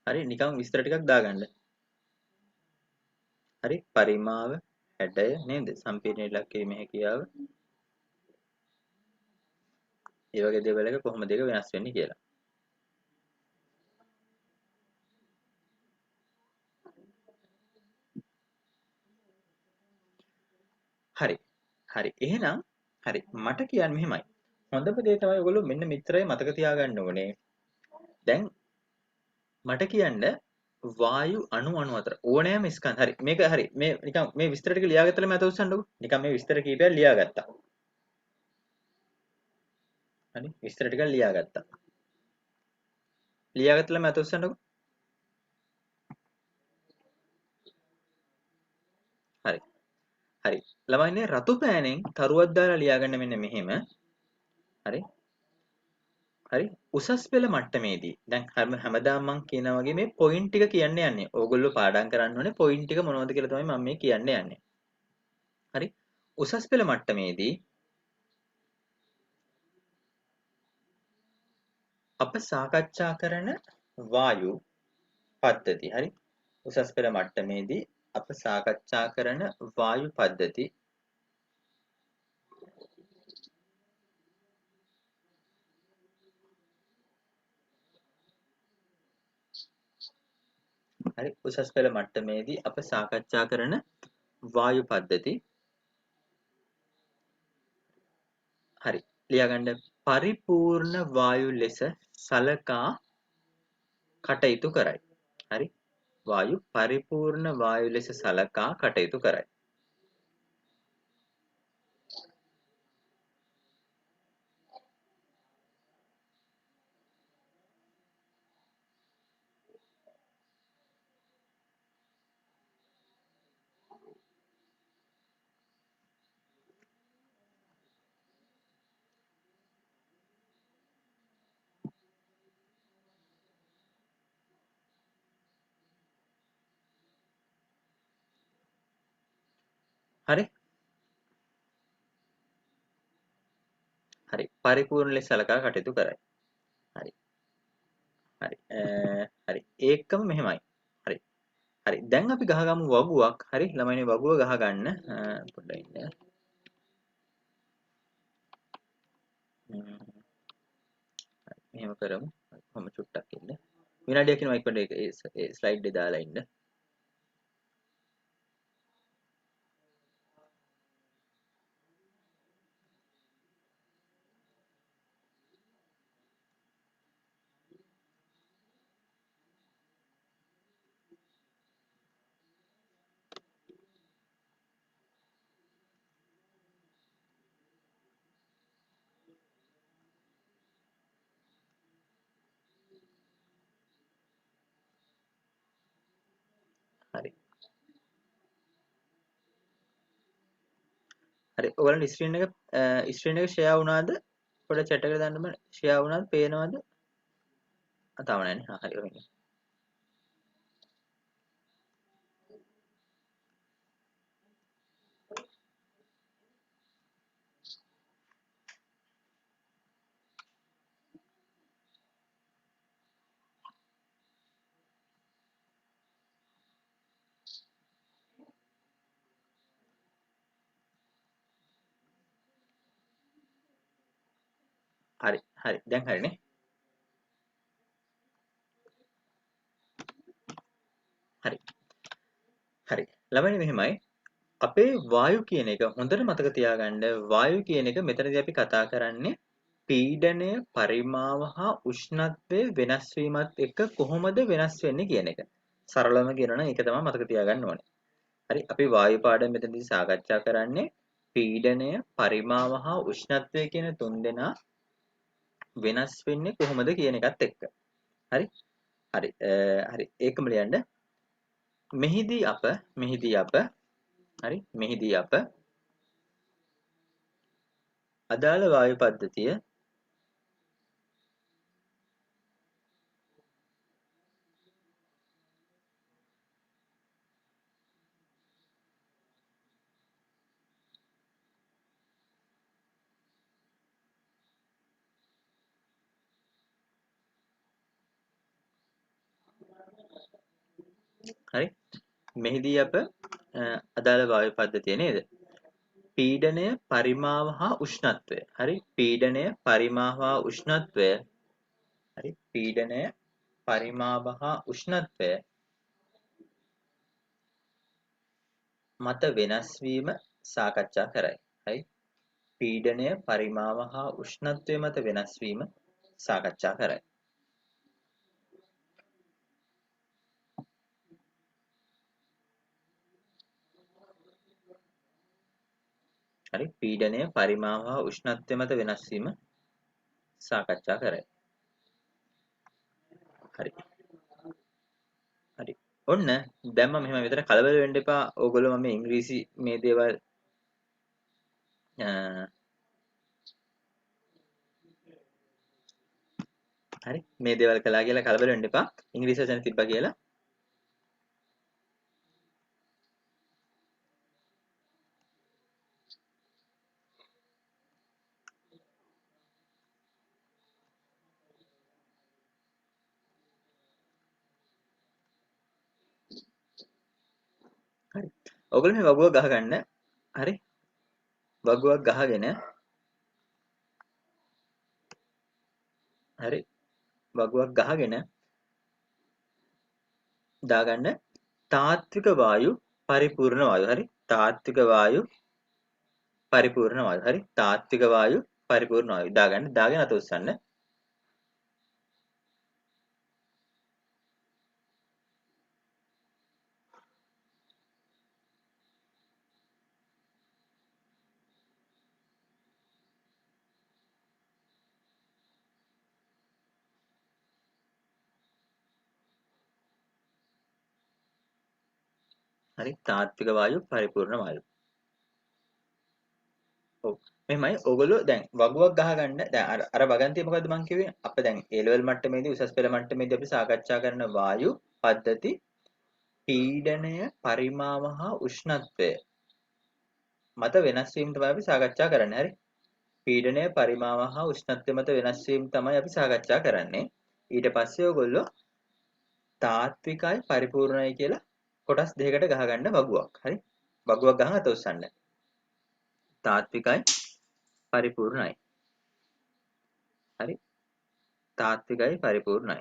හරි. නිකන් විස්තර ටිකක් දාගන්න. හරි. පරිමාව හැඩය නේද? සම්පීඩනයේ ලක් කිරීමේ හැකියාව. ඒ වගේ දේවල් එක කොහොමද ඒක වෙනස් වෙන්නේ කියලා. හරි. හරි. එහෙනම් හරි. මට කියන්න මෙහෙමයි. හොඳම දේ තමයි ඔයගොල්ලෝ මෙන්න මෙච්චරයි මතක තියාගන්න ඕනේ. දැන් මට කියන්න වායු අණු අතර ඕනෑම ස්කන්ධ හරි මේක හරි මේ නිකන් මේ විස්තර ටික ලියාගත්තලම අත උස්සන්නකෝ නිකන් මේ විස්තර කීපයක් ලියාගත්තා හරි විස්තර ටික ලියාගත්තා ලියාගත්තලම අත උස්සන්නකෝ හරි හරි ළමයිනේ රතු පෑනෙන් තරුවක් දාලා ලියාගන්න මෙන්න මෙහෙම හරි හරි උසස් පෙළ මට්ටමේදී දැන් හැමදාම මම කියනා වගේ මේ පොයින්ට් ටික කියන්න යන්නේ ඕගොල්ලෝ පාඩම් කරන්න ඕනේ පොයින්ට් ටික මොනවද කියලා තමයි මම මේ කියන්න යන්නේ හරි උසස් පෙළ මට්ටමේදී අප සාකච්ඡා කරන වායු පද්ධති හරි උසස් පෙළ මට්ටමේදී අප සාකච්ඡා කරන වායු පද්ධති හරි උසස් පෙළ මට්ටමේදී අප සාකච්ඡා කරන වායු පද්ධති හරි ලියාගන්න පරිපූර්ණ වායු ලෙස සලකා කටයුතු කරයි. හරි වායු පරිපූර්ණ වායු ලෙස සලකා කටයුතු කරයි. හරි හරි පරිපූර්ණ ලෙස සලකා කටයුතු කරයි. හරි හරි හරි ඒකම මෙහෙමයි. හරි හරි දැන් අපි ගහගමු වගුවක්. හරි ළමයිනේ වගුව ගහගන්න පොඩ්ඩක් ඉන්න. මෙහෙම කරමු. කොහොම චුට්ටක් ඉන්න. විනාඩියක් ඉන්නවා ඉක්මනට ඒ ස්ලයිඩ් එක දාලා ඉන්න. හරි. හරි ඔයගලන්ට ස්ක්‍රීන් එක ෂෙයා වුණාද? පොඩ chat එකට දාන්න බෑ. ෂෙයා වුණාද? පේනවද? තාම නැහැ නේ. හරි ඔන්න. හරි හරි දැන් හරිනේ. හරි හරි ළමයිනේ මෙහෙමයි. අපේ වායු කියන එක හොඳට මතක තියාගන්න. වායු කියන එක මෙතනදී අපි කතා කරන්නේ පීඩනය පරිමාව හා උෂ්ණත්වය වෙනස් වීමත් එක්ක කොහොමද වෙනස් වෙන්නේ කියන එක. සරලවම කියනවා නම් ඒක තමයි මතක තියාගන්න ඕනේ. හරි අපි වායු පාඩම මෙතනදී සාකච්ඡා කරන්නේ පීඩනය පරිමාව හා උෂ්ණත්වය කියන තුන්දෙනා වෙනස් වෙන්නේ කොහොමද කියන එකත් එක්ක. හරි හරි හරි ඒකම ලියන්න. මෙහිදී අප අදාළ වායු පද්ධතිය හරි මෙහිදී අප අදාළ වායු පද්ධතිය නේද? පීඩනය පරිමාව හා උෂ්ණත්වය. හරි පීඩනය පරිමාව හා උෂ්ණත්වය හරි පීඩනය පරිමාව හා උෂ්ණත්වය මත වෙනස් වීම සාකච්ඡා කරයි. හරි පීඩනය පරිමාව හා උෂ්ණත්වය මත වෙනස් වීම සාකච්ඡා කරයි. හරි පීඩනය පරිමාව හා උෂ්ණත්වය මත වෙනස් වීම සාකච්ඡා කරයි. හරි හරි ඔන්න දැන් මම මෙහෙම විතර කලබල වෙන්න එපා. ඕගොල්ලෝ මම ඉංග්‍රීසි මේ දේවල් හරි මේ දේවල් කළා කියලා කලබල වෙන්න එපා. ඉංග්‍රීසි වචන තිබ්බා කියලා. හරි ඕගොල්ලෝ මේ වගුව ගහගන්න. හරි වගුවක් ගහගෙන හරි වගුවක් ගහගෙන දාගන්න තාත්වික වායු පරිපූර්ණ වායු. හරි. තාත්වික වායු පරිපූර්ණ වායු. හරි. තාත්වික වායු පරිපූර්ණ වායු. දාගන්න. දාගෙන අත උස්සන්න. හරි. තාත්වික වායු පරිපූර්ණ වායු. ඔව්. මෙහෙමයි ඕගොල්ලෝ දැන් වගුවක් ගහගන්න දැන් අර වගන්තිය මොකද්ද මං කිව්වේ? අප දැන් A level මට්ටමේදී උසස් පෙළ මට්ටමේදී අපි සාකච්ඡා කරන වායු පද්ධති පීඩනය පරිමාව හා උෂ්ණත්වය මත වෙනස් වීම තමයි අපි සාකච්ඡා කරන්නේ. හරි. පීඩනය පරිමාව හා උෂ්ණත්වය මත වෙනස් වීම තමයි අපි සාකච්ඡා කරන්නේ. ඊට පස්සේ ඔයගොල්ලෝ තාත්විකයි පරිපූර්ණයි කියලා කොටස් දෙකකට ගහගන්න වගුවක්. හරි. වගුවක් ගහන් අත උස්සන්න. තාත්විකයි පරිපූර්ණයි. හරි. තාත්විකයි පරිපූර්ණයි.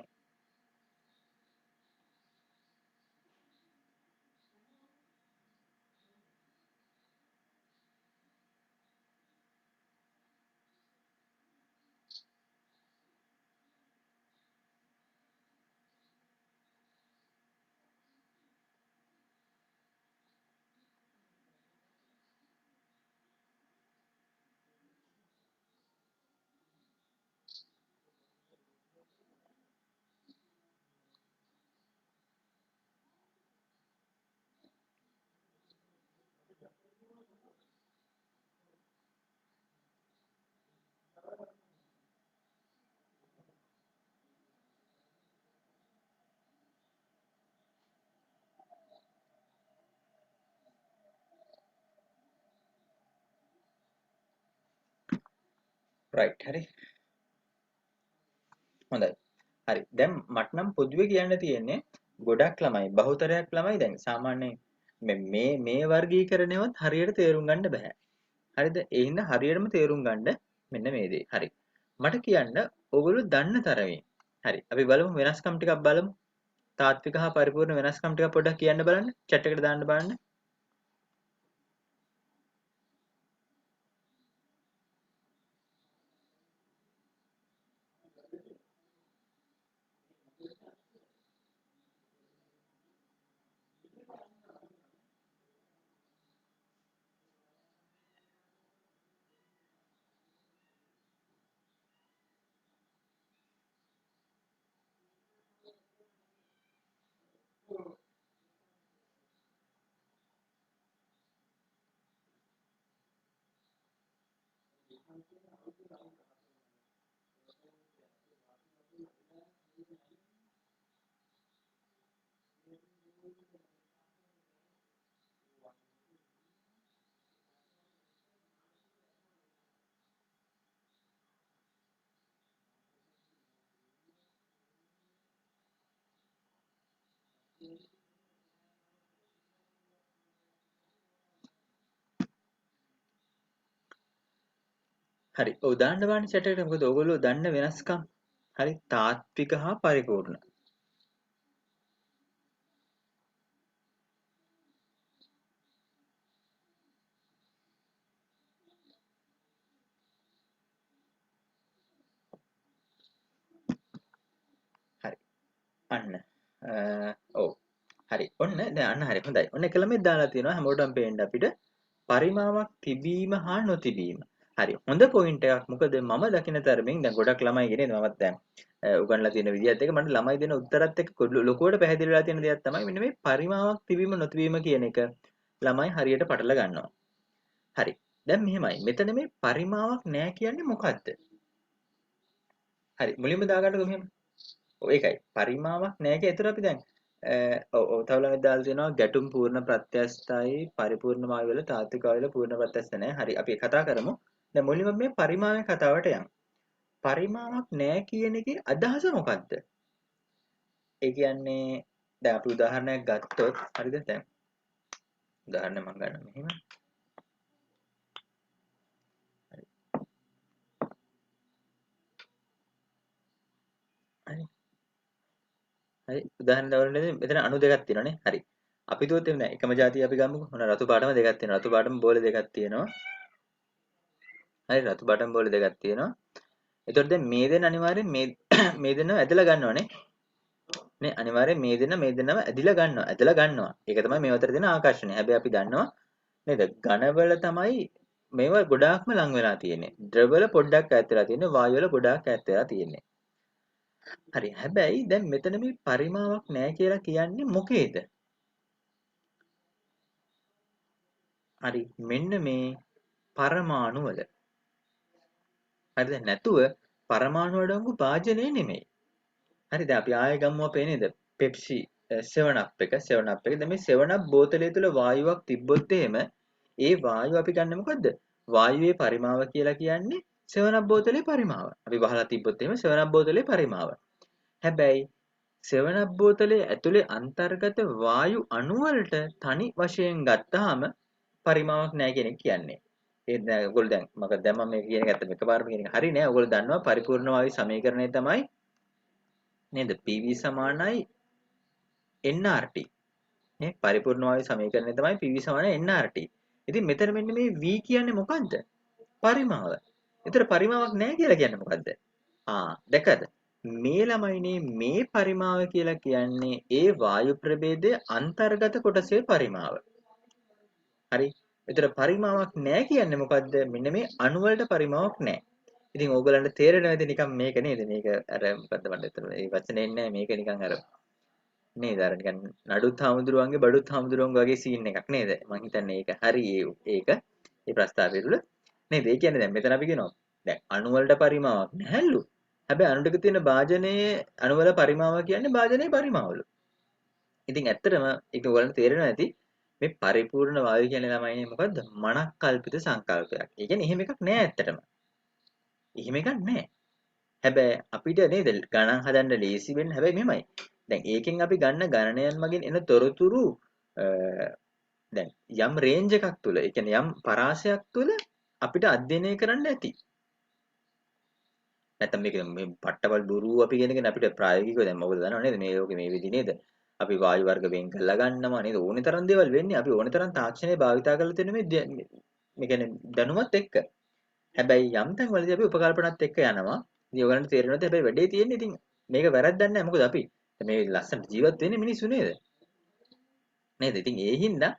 රයිට්. හරි. හොඳයි. හරි. දැන් මට නම් පොදුවේ කියන්න තියෙන්නේ ගොඩක් ළමයි බහුතරයක් ළමයි දැන් සාමාන්‍යයෙන් මේ වර්ගීකරණයවත් හරියට තේරුම් ගන්න බෑ. හරිද? ඒ හින්දා හරියටම තේරුම් ගන්න මෙන්න මේ දේ. හරි. මට කියන්න ඕගොල්ලෝ දන්න තරමින්. හරි. අපි බලමු වෙනස්කම් ටිකක් බලමු. තාත්වික හා පරිපූර්ණ වෙනස්කම් ටිකක් පොඩ්ඩක් කියන්න බලන්න. chat එකට දාන්න බලන්න. හරි. ඔව් දාන්න බලන්න chat එකට. මොකද ඕගොල්ලෝ දන්න වෙනස්කම්. හරි. තාත්වික හා පරිපූර්ණ. හරි. අන්න. ඔව්. හරි. ඔන්න දැන් අන්න හරි. හොඳයි. ඔන්න එක ළමෙක් දාලා තියෙනවා හැමෝටම පේන්න අපිට පරිමාවක් තිබීම හා නොතිබීම. හරි. හොඳ පොයින්ට් එකක්. මොකද මම දකින තරමින් දැන් ගොඩක් ළමයි ඉන්නේ මමත් දැන් උගන්ලා තියෙන විදිහත් එක්ක මට ළමයි දෙන උත්තරත් එක්ක ලොකුවට පැහැදිලි වෙලා තියෙන දෙයක් තමයි මෙන්න මේ පරිමාවක් තිබීම නොතිබීම කියන එක ළමයි හරියට පටල ගන්නවා. හරි. දැන් මෙහෙමයි. මෙතන මේ පරිමාවක් නැහැ කියන්නේ මොකද්ද? හරි. මුලින්ම දාගන්නකො මෙහෙම. ඔව් ඒකයි. පරිමාවක් නැහැ කිය. ඒතර අපි දැන් ඔව් ඔව් තව ළමෙක් දාලා තියෙනවා ගැටුම් පූර්ණ ප්‍රත්‍යස්ථයි පරිපූර්ණ වායු වල තාත්වික වායු වල පූර්ණ ප්‍රත්‍යස්ථ නැහැ. හරි. අපි කතා කරමු. දැන් මුලින්ම මේ පරිමාවේ කතාවට යමු. පරිමාවක් නැහැ කියන එකේ අදහස මොකක්ද? ඒ කියන්නේ දැන් අපි උදාහරණයක් ගත්තොත් හරිද? දැන් උදාහරණයක් මම ගන්නම් මෙහෙම. හරි. හරි උදාහරණ දවල්වලදී මෙතන අණු දෙකක් තියෙනවානේ. හරි. අපි දුවොත් එහෙම නෑ. එකම જાතිය අපි ගමුකෝ. ඔන්න රතු පාටම දෙකක් තියෙනවා. රතු පාටම බෝල දෙකක් තියෙනවා. හරි රතු පාටම බෝල දෙකක් තියෙනවා. එතකොට දැන් මේ දෙන්න අනිවාර්යෙන් මේ මේ දෙන්නව ඇදලා ගන්නවනේ. නේ අනිවාර්යෙන් මේ දෙන්නව ඇදිලා ගන්නවා. ඇදලා ගන්නවා. ඒක තමයි මේ අතර තියෙන ආකර්ෂණය. හැබැයි අපි දන්නවා නේද? ඝනවල තමයි මේවා ගොඩාක්ම ලං වෙලා තියෙන්නේ. ද්‍රවවල පොඩ්ඩක් ඈත් වෙලා තියෙන්නේ. වායු වල ගොඩාක් ඈත් වෙලා තියෙන්නේ. හරි. හැබැයි දැන් මෙතන මේ පරිමාවක් නැහැ කියලා කියන්නේ මොකේද? හරි. මෙන්න මේ පරමාණු වල. හරිද? නැතුව පරමාණු අඩංගු භාජනය නෙමෙයි. හරිද? අපි ආයෙ ගමු අපේ නේද? පෙප්සි 7 up එක 7 up එක. දැන් මේ 7 up බෝතලය තුල වායුවක් තිබ්බොත් එහෙම ඒ වායුව අපි ගන්න මොකද්ද? වායුවේ පරිමාව කියලා කියන්නේ 7 up බෝතලේ පරිමාව. අපි වහලා තිබ්බොත් එහෙම 7 up බෝතලේ පරිමාව. හැබැයි 7 up බෝතලේ ඇතුලේ අන්තර්ගත වායු අණු වලට තනි වශයෙන් ගත්තාම පරිමාවක් නැහැ කියන එක කියන්නේ. ඒ දැන් ඔයගොල්ලෝ දැන් මම දැන් මම මේ කියන එක ඇත්තට එකපාරම කියන එක හරි නෑ. ඔයගොල්ලෝ දන්නවා පරිපූර්ණ වායු සමීකරණය තමයි නේද? PV සමානයි nRT. නේ පරිපූර්ණ වායු සමීකරණය තමයි PV සමානයි nRT. ඉතින් මෙතන මෙන්න මේ V කියන්නේ මොකද්ද? පරිමාව. ඒතර පරිමාවක් නැහැ කියලා කියන්නේ මොකද්ද? දැකද? මේ ළමයිනේ මේ පරිමාව කියලා කියන්නේ ඒ වායු ප්‍රභේදයේ අන්තර්ගත කොටසේ පරිමාව. හරි. ඒතර පරිමාවක් නැහැ කියන්නේ මොකද්ද? මෙන්න මේ අණු වලට පරිමාවක් නැහැ. ඉතින් ඕගලන්ට තේරෙනවද නිකන් මේක නේද? මේක අර මොකද්ද මට එතන ඒ වචනේ එන්නේ නැහැ. මේක නිකන් අර නේද? අර නිකන් නඩුත් හාමුදුරුවන්ගේ බඩුත් හාමුදුරුවන්ගේ වගේ සීන් එකක් නේද? මං හිතන්නේ ඒක හරි ඒක ඒ ප්‍රස්තාවය තුළ නේද? ඒ කියන්නේ දැන් මෙතන අපි කියනවා දැන් අණු වලට පරිමාවක් නැහැලු. හැබැයි අණු ටික තියෙන භාජනයේ අණු වල පරිමාව කියන්නේ භාජනයේ පරිමාවලු. ඉතින් ඇත්තටම ඒක ඔයගලන්ට තේරෙනවා ඇති මේ පරිපූර්ණ වායු කියන්නේ ළමයිනේ මොකද්ද? මනක් කල්පිත සංකල්පයක්. ඒ කියන්නේ එහෙම එකක් නෑ ඇත්තටම. එහෙම එකක් නෑ. හැබැයි අපිට නේද ගණන් හදන්න ලේසි වෙන්න හැබැයි මෙහෙමයි. දැන් ඒකෙන් අපි ගන්න ගණනයන් මගින් එන තොරතුරු දැන් යම් රේන්ජ් එකක් තුල, ඒ කියන්නේ යම් පරාසයක් තුල අපිට අධ්‍යයනය කරන්න ඇති. නැත්නම් මේක මේ පට්ටවල් බොරු අපි කියන එක අපිට ප්‍රායෝගිකව දැන් මොකද දන්නව නේද මේ ලෝකේ මේ විදි නේද? අපි වායු වර්ග වෙන් කරලා ගන්නවා නේද? ඕනේ තරම් දේවල් වෙන්නේ. අපි ඕනේ තරම් තාක්ෂණය භාවිතා කරලා තියෙන මේ කියන්නේ දැනුමත් එක්ක. හැබැයි යම් තැන්වලදී අපි උපකල්පනත් එක්ක යනවා. ඉතින් ඔයගලන්ට තේරෙනවද හැබැයි වැඩේ තියෙන්නේ ඉතින් මේක වැරද්දක් නෑ. මොකද අපි මේ ලස්සන ජීවත් වෙන්නේ මිනිස්සු නේද? නේද? ඉතින් ඒ හින්දා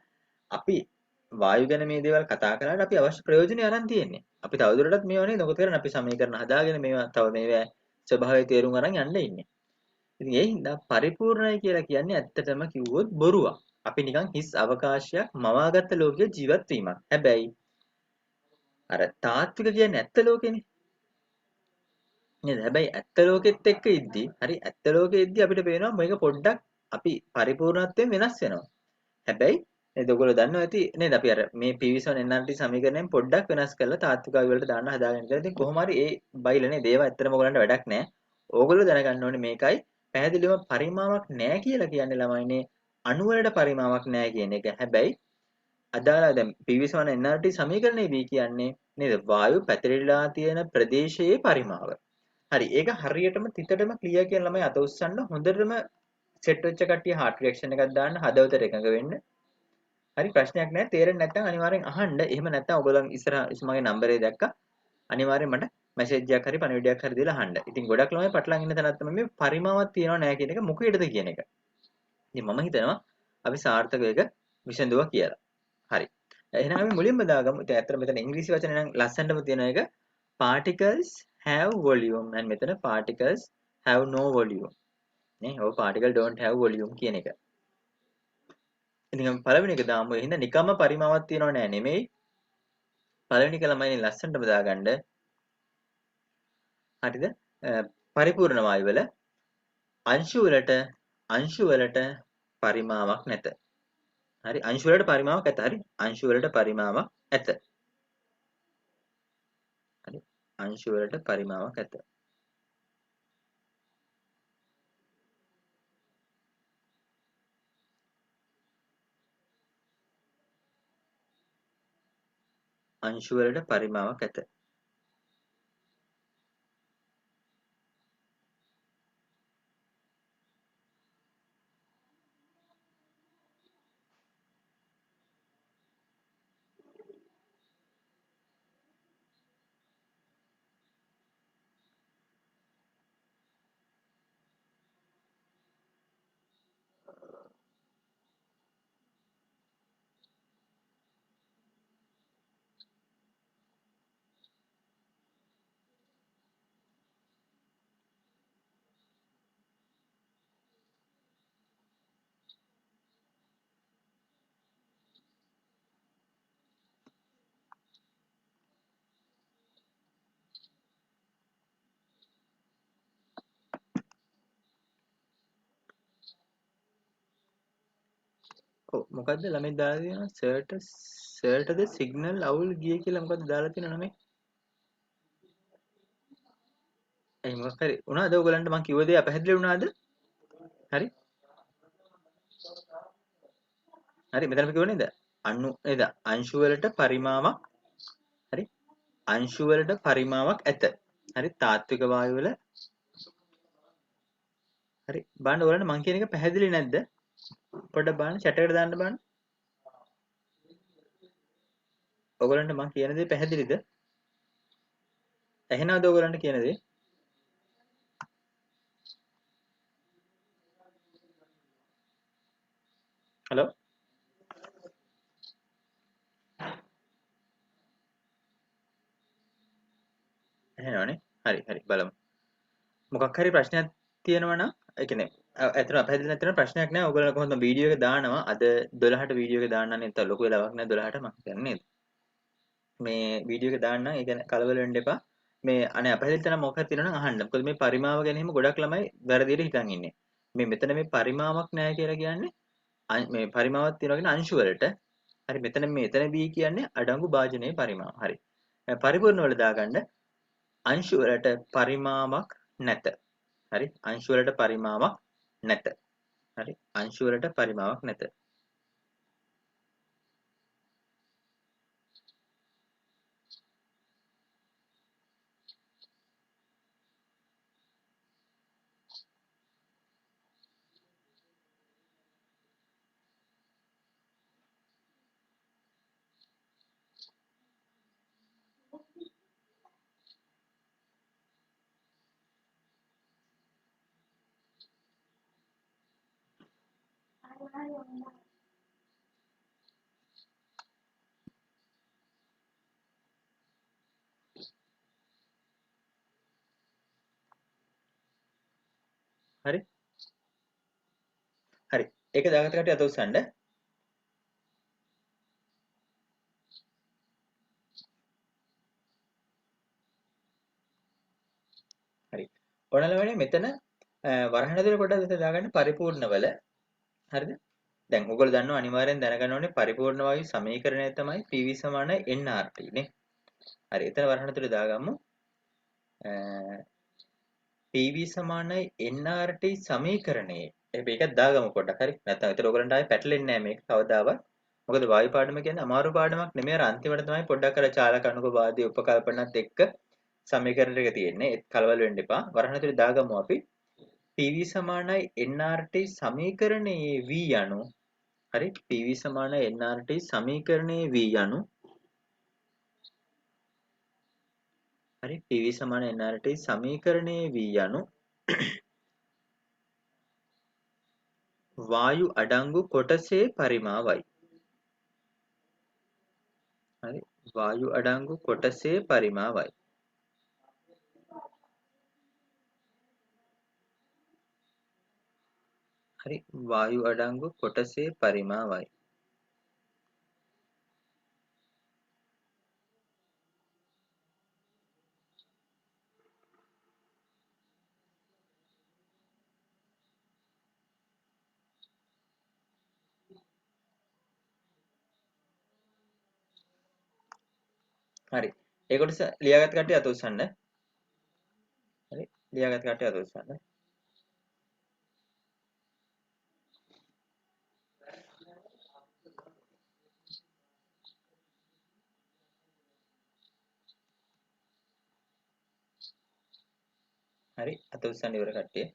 අපි වායු ගැන මේ දේවල් කතා කරාට අපි අවශ්‍ය ප්‍රයෝජනෙ අරන් තියෙන්නේ. අපි තවදුරටත් මේවා නේද මොකද කරන්නේ අපි සමීකරණ හදාගෙන මේවා තව මේවා ස්වභාවය තේරුම් අරන් යන්න ඉන්නේ. ඉතින් ඒ හින්දා පරිපූර්ණයි කියලා කියන්නේ ඇත්තටම කිව්වොත් බොරුවක්. අපි නිකන් හිස් අවකාශයක් මවාගත්ත ලෝකයේ ජීවත් වීමක්. හැබැයි අර තාත්වික කියන්නේ ඇත්ත ලෝකෙනේ. නේද? හැබැයි ඇත්ත ලෝකෙත් එක්ක ඉද්දි හරි ඇත්ත ලෝකෙ ඉද්දි අපිට පේනවා මේක පොඩ්ඩක් අපි පරිපූර්ණත්වයෙන් වෙනස් වෙනවා. හැබැයි නේද ඔයගොල්ලෝ දන්නවා ඇති නේද අපි අර මේ PV1 NRT සමීකරණයෙන් පොඩ්ඩක් වෙනස් කරලා තාත්වික අය වලට දාන්න හදාගෙන ඉඳලා ඉතින් කොහොම හරි ඒ බයිලනේ දේව ඇත්තටම ඔයගොල්ලන්ට වැඩක් නැහැ. ඕගොල්ලෝ දැනගන්න ඕනේ මේකයි පැහැදිලිවම පරිමාවක් නැහැ කියලා කියන්නේ ළමයිනේ අණු වලට පරිමාවක් නැහැ කියන එක. හැබැයි අදාළ දැන් PV1 NRT සමීකරණේ B කියන්නේ නේද වායු පැතිරිලා තියෙන ප්‍රදේශයේ පරිමාව. හරි ඒක හරියටම තිතටම ක්ලියර් කියන ළමයි අත උස්සන්න හොඳටම සෙට් වෙච්ච කට්ටිය heart reaction එකක් දාන්න හදවතට එකඟ වෙන්න. හරි ප්‍රශ්නයක් නැහැ. තේරෙන්නේ නැත්නම් අනිවාර්යෙන් අහන්න. එහෙම නැත්නම් ඔයගොල්ලන් ඉස්සරහ මගේ නම්බරේ දැක්කා. අනිවාර්යෙන් මට මැසේජ් එකක් හරි පණිවිඩයක් හරි දීලා අහන්න. ඉතින් ගොඩක් ළමයි පටලන් ඉන්න තැනක් තමයි මේ පරිමාවක් තියනව නැහැ කියන එක මොකේද කියන එක. ඉතින් මම හිතනවා අපි සාර්ථකව ඒක විසඳුවා කියලා. හරි. එහෙනම් අපි මුලින්ම දාගමු. ඉතින් ඇත්තට මෙතන ඉංග්‍රීසි වචන නම් ලස්සනටම තියෙන එක particles have volume and මෙතන particles have no volume. නේ? ඔය particle don't have volume කියන එක. ඉතින් අපි පළවෙනි එක දාමු. එහෙනම් නිකම්ම පරිමාවක් තියනව නෑ නෙමෙයි. පළවෙනි එක ළමයිනි ලස්සනටම දාගන්න. හරිද? පරිපූර්ණ වායු වල අංශු වලට පරිමාවක් නැත. හරි අංශු වලට පරිමාවක් ඇත. හරි අංශු වලට පරිමාවක් ඇත. හරි අංශු වලට පරිමාවක් ඇත. අංශු වලට පරිමාවක් ඇත. ඔව් මොකද්ද ළමයි දාලා තියෙනවා සර්ටද සිග්නල් අවුල් ගියේ කියලා මොකද්ද දාලා තියෙනව ළමයි? එයි මොකක් හරි වුණාද ඔයගලන්ට මං කිව්ව දේ අපැහැදිලි වුණාද? හරි හරි මෙතන කිව්ව නේද? අණු නේද? අංශු වලට පරිමාවක් හරි අංශු වලට පරිමාවක් ඇත. හරි තාත්වික වායු වල හරි බලන්න ඔයගලන්ට මං කියන එක පැහැදිලි නැද්ද? පොඩ්ඩක් බලන්න chat එකට දාන්න බලන්න. ඔයගලන්ට මං කියන දේ පැහැදිලිද? ඇහෙනවද ඔයගලන්ට කියන දේ? හලෝ ඇහෙනවනේ. හරි හරි බලමු. මොකක් හරි ප්‍රශ්නයක් තියෙනවා නම් ඒ කියන්නේ ඇත්තටම අපහැදිලි නැත්නම් ප්‍රශ්නයක් නෑ. ඔයගොල්ලෝ කොහොමද වීඩියෝ එක දානවා. අද 12ට වීඩියෝ එක දාන්න නම් ලොකු වෙලාවක් නෑ 12ට මම කියන්නේ නේද? මේ වීඩියෝ එක දාන්නම්. ඒ කියන්නේ කලබල වෙන්න එපා. මේ අනේ අපහැදිලි තැන මොකක්ද තියෙනවා නම් අහන්න. මොකද මේ පරිමාව ගැනීම ගොඩක් ළමයි වැරදියට හිතන් ඉන්නේ. මේ මෙතන මේ පරිමාවක් නෑ කියලා කියන්නේ මේ පරිමාවක් තියෙනවා කියන්නේ අංශු වලට. හරි මෙතන B කියන්නේ අඩංගු භාජනයේ පරිමාව. හරි. පරිපූර්ණ වල දාගන්න අංශු වලට පරිමාවක් නැත. හරි අංශු වලට පරිමාවක් නැත. හරි අංශු වලට පරිමාවක් නැත. හරි හරි ඒක දාගත්ත කට්ටිය අත උස්සන්න. හරි ඔයාලවනේ මෙතන වරහන් ඇතුලේ පොඩ්ඩක් මෙතන දාගන්න පරිපූර්ණ වල. හරිද? දැන් ඔයගොල්ලෝ දන්නවා අනිවාර්යෙන් දැනගන්න ඕනේ පරිපූර්ණ වායු සමීකරණය තමයි PV සමාන nRT නේ. හරි එතන වරහන් ඇතුලේ දාගමු. PV සමානයි nRT සමීකරණයේ මේකත් දාගමු පොඩ්ඩක් හරි නැත්නම් ඒතර ඔයගලන්ට ආයේ පැටලෙන්නේ නැහැ මේක කවදාවත් මොකද වායු පාඩම කියන්නේ අමාරු පාඩමක් නෙමෙයි අර අන්තිමට තමයි පොඩ්ඩක් අර චාලක අනුක වාදී උපකල්පනත් එක්ක සමීකරණ ටික තියෙන්නේ ඒත් කලබල වෙන්න එපා වරහන් ඇතුලේ දාගමු අපි PV සමානයි nRT සමීකරණයේ V යනු හරි PV සමානයි nRT සමීකරණයේ V යනු හරි PV සමාන nRT සමීකරණයේ V යනු වායු අඩංගු කොටසේ පරිමාවයි. හරි වායු අඩංගු කොටසේ පරිමාවයි. හරි වායු අඩංගු කොටසේ පරිමාවයි. හරි ඒ කොටස ලියාගත් කට්ටිය අත උස්සන්න. හරි ලියාගත් කට්ටිය අත උස්සන්න. හරි අත උස්සන්න ඉවර කට්ටිය.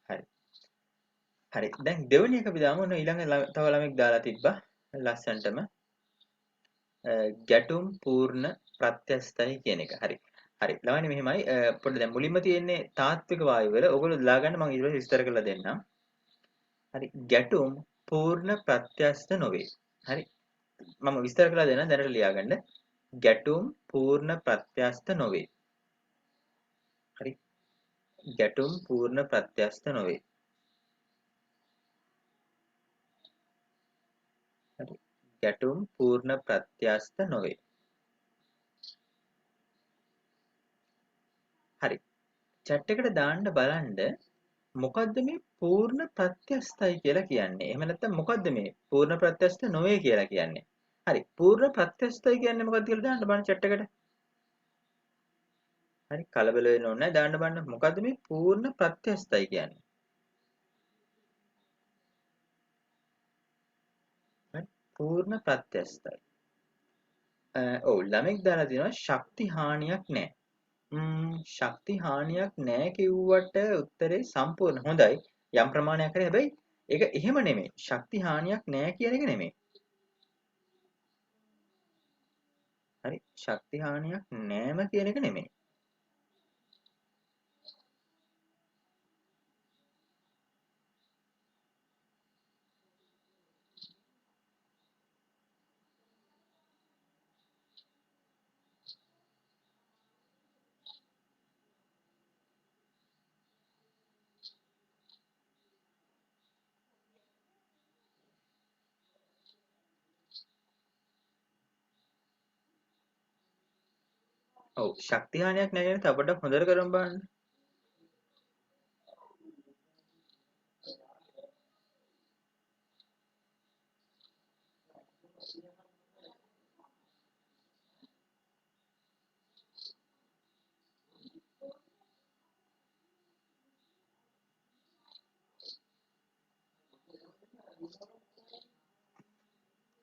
හරි. හරි දැන් දෙවෙනි එක අපි දාමු ඔන්න ඊළඟ තව ළමෙක් දාලා තිබ්බා ලස්සන්ටම ගැටුම් පූර්ණ ප්‍රත්‍යස්තයි කියන එක. හරි. හරි. ළමයිනි මෙහෙමයි පොඩ්ඩ දැන් මුලින්ම තියෙන්නේ තාත්වික වායු වල. ඔයගොල්ලෝ දාගන්න මම ඊට පස්සේ විස්තර කරලා දෙන්නම්. හරි. ගැටුම් පූර්ණ ප්‍රත්‍යස්ත නොවේ. හරි. මම විස්තර කරලා දෙන්නම් දැනට ලියාගන්න. ගැටුම් පූර්ණ ප්‍රත්‍යස්ත නොවේ. හරි. ගැටුම් පූර්ණ ප්‍රත්‍යස්ත නොවේ. හරි. ගැටුම් පූර්ණ ප්‍රත්‍යස්ත නොවේ. හරි. chat එකට දාන්න බලන්න මොකද්ද මේ පූර්ණ ප්‍රත්‍යස්තයි කියලා කියන්නේ? එහෙම නැත්නම් මොකද්ද මේ පූර්ණ ප්‍රත්‍යස්ත නොවේ කියලා කියන්නේ? හරි. පූර්ණ ප්‍රත්‍යස්තයි කියන්නේ මොකක්ද කියලා දාන්න බලන්න chat එකට. හරි. කලබල වෙන්න ඕනේ නැහැ. දාන්න බලන්න. මොකද්ද මේ පූර්ණ ප්‍රත්‍යස්තයි කියන්නේ? හරි. පූර්ණ ප්‍රත්‍යස්තයි. ඔව් ළමෙක් දාලා තියෙනවා ශක්ති හානියක් නැහැ. ශක්ති හානියක් නැහැ කිව්වට උත්තරේ සම්පූර්ණ හොඳයි. යම් ප්‍රමාණයක් හරි හැබැයි ඒක එහෙම නෙමෙයි. ශක්ති හානියක් නැහැ කියන එක නෙමෙයි. හරි. ශක්ති හානියක් නැම කියන එක නෙමෙයි. ඔව් ශක්ති හානියක් නැහැ කියන තව පොඩ්ඩක් හොඳට කරමු බලන්න.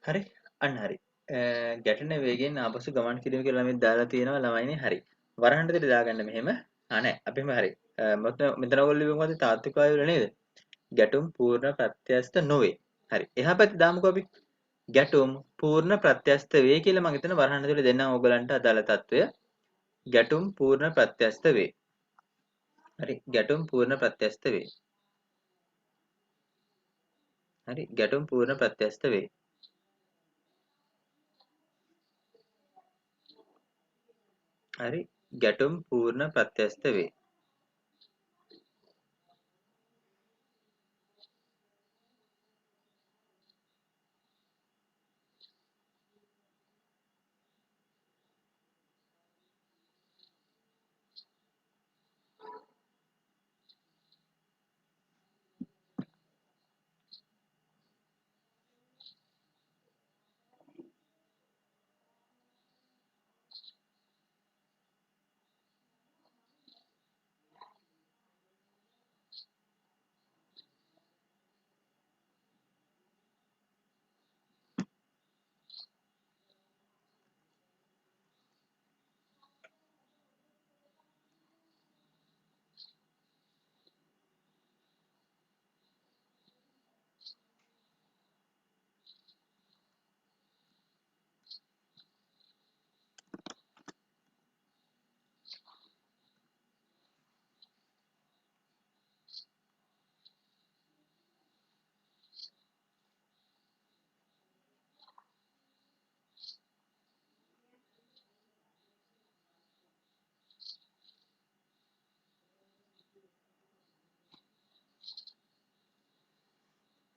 හරි. අන්න හරි. ගැටෙන වේගයෙන් ආපසු ගමන් කිරීම කියලා ළමයි දාලා තියෙනවා ළමයිනේ හරි. වරහන් දෙකට දාගන්න මෙහෙම. නෑ අපිම හරි. මෙතන ඔයගොල්ලෝ ලියුම මොකද තාත්වික වායුවල නේද? ගැටුම් පූර්ණ ප්‍රත්‍යස්ත නොවේ. හරි. එහා පැත්තේ දාමුකෝ අපි. ගැටුම් පූර්ණ ප්‍රත්‍යස්ත වේ කියලා මම හිතන වරහන් දෙකට දෙන්නම් ඕගලන්ට අදාළ తত্ত্বය. ගැටුම් පූර්ණ ප්‍රත්‍යස්ත වේ. හරි. ගැටුම් පූර්ණ ප්‍රත්‍යස්ත වේ. හරි. ගැටුම් පූර්ණ ප්‍රත්‍යස්ත වේ. හරි. ගැටුම් පූර්ණ ප්‍රත්‍යස්ත වේ.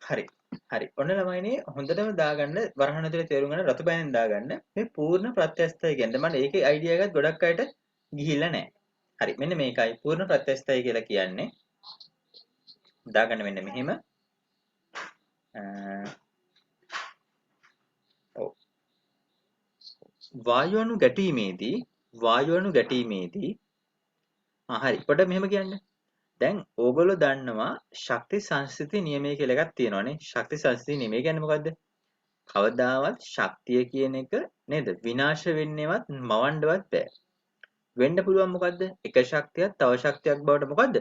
හරි. හරි. ඔන්න ළමයිනේ හොඳටම දාගන්න වරහන් ඇතුලේ තේරුම් ගන්න රතු පෑනෙන් දාගන්න මේ පූර්ණ ප්‍රත්‍යස්තය කියන්නේ මම ඒකේ අයිඩියා එකත් ගොඩක් අයට ගිහිල්ලා නැහැ. හරි. මෙන්න මේකයි පූර්ණ ප්‍රත්‍යස්තය කියලා කියන්නේ. දාගන්න මෙන්න මෙහෙම. ඔව්. වායු අණු ගැටීමේදී හරි. පොඩ්ඩක් මෙහෙම කියන්න. දැන් ඕගොල්ලෝ දන්නවා ශක්ති සංස්ථිති නියමය කියලා එකක් තියෙනවානේ. ශක්ති සංස්ථිති නියමය කියන්නේ මොකද්ද? කවදාවත් ශක්තිය කියන එක නේද? විනාශ වෙන්නේවත් මවන්නවත් බෑ. වෙන්න පුළුවන් මොකද්ද? එක ශක්තියක් තව ශක්තියක් බවට මොකද්ද?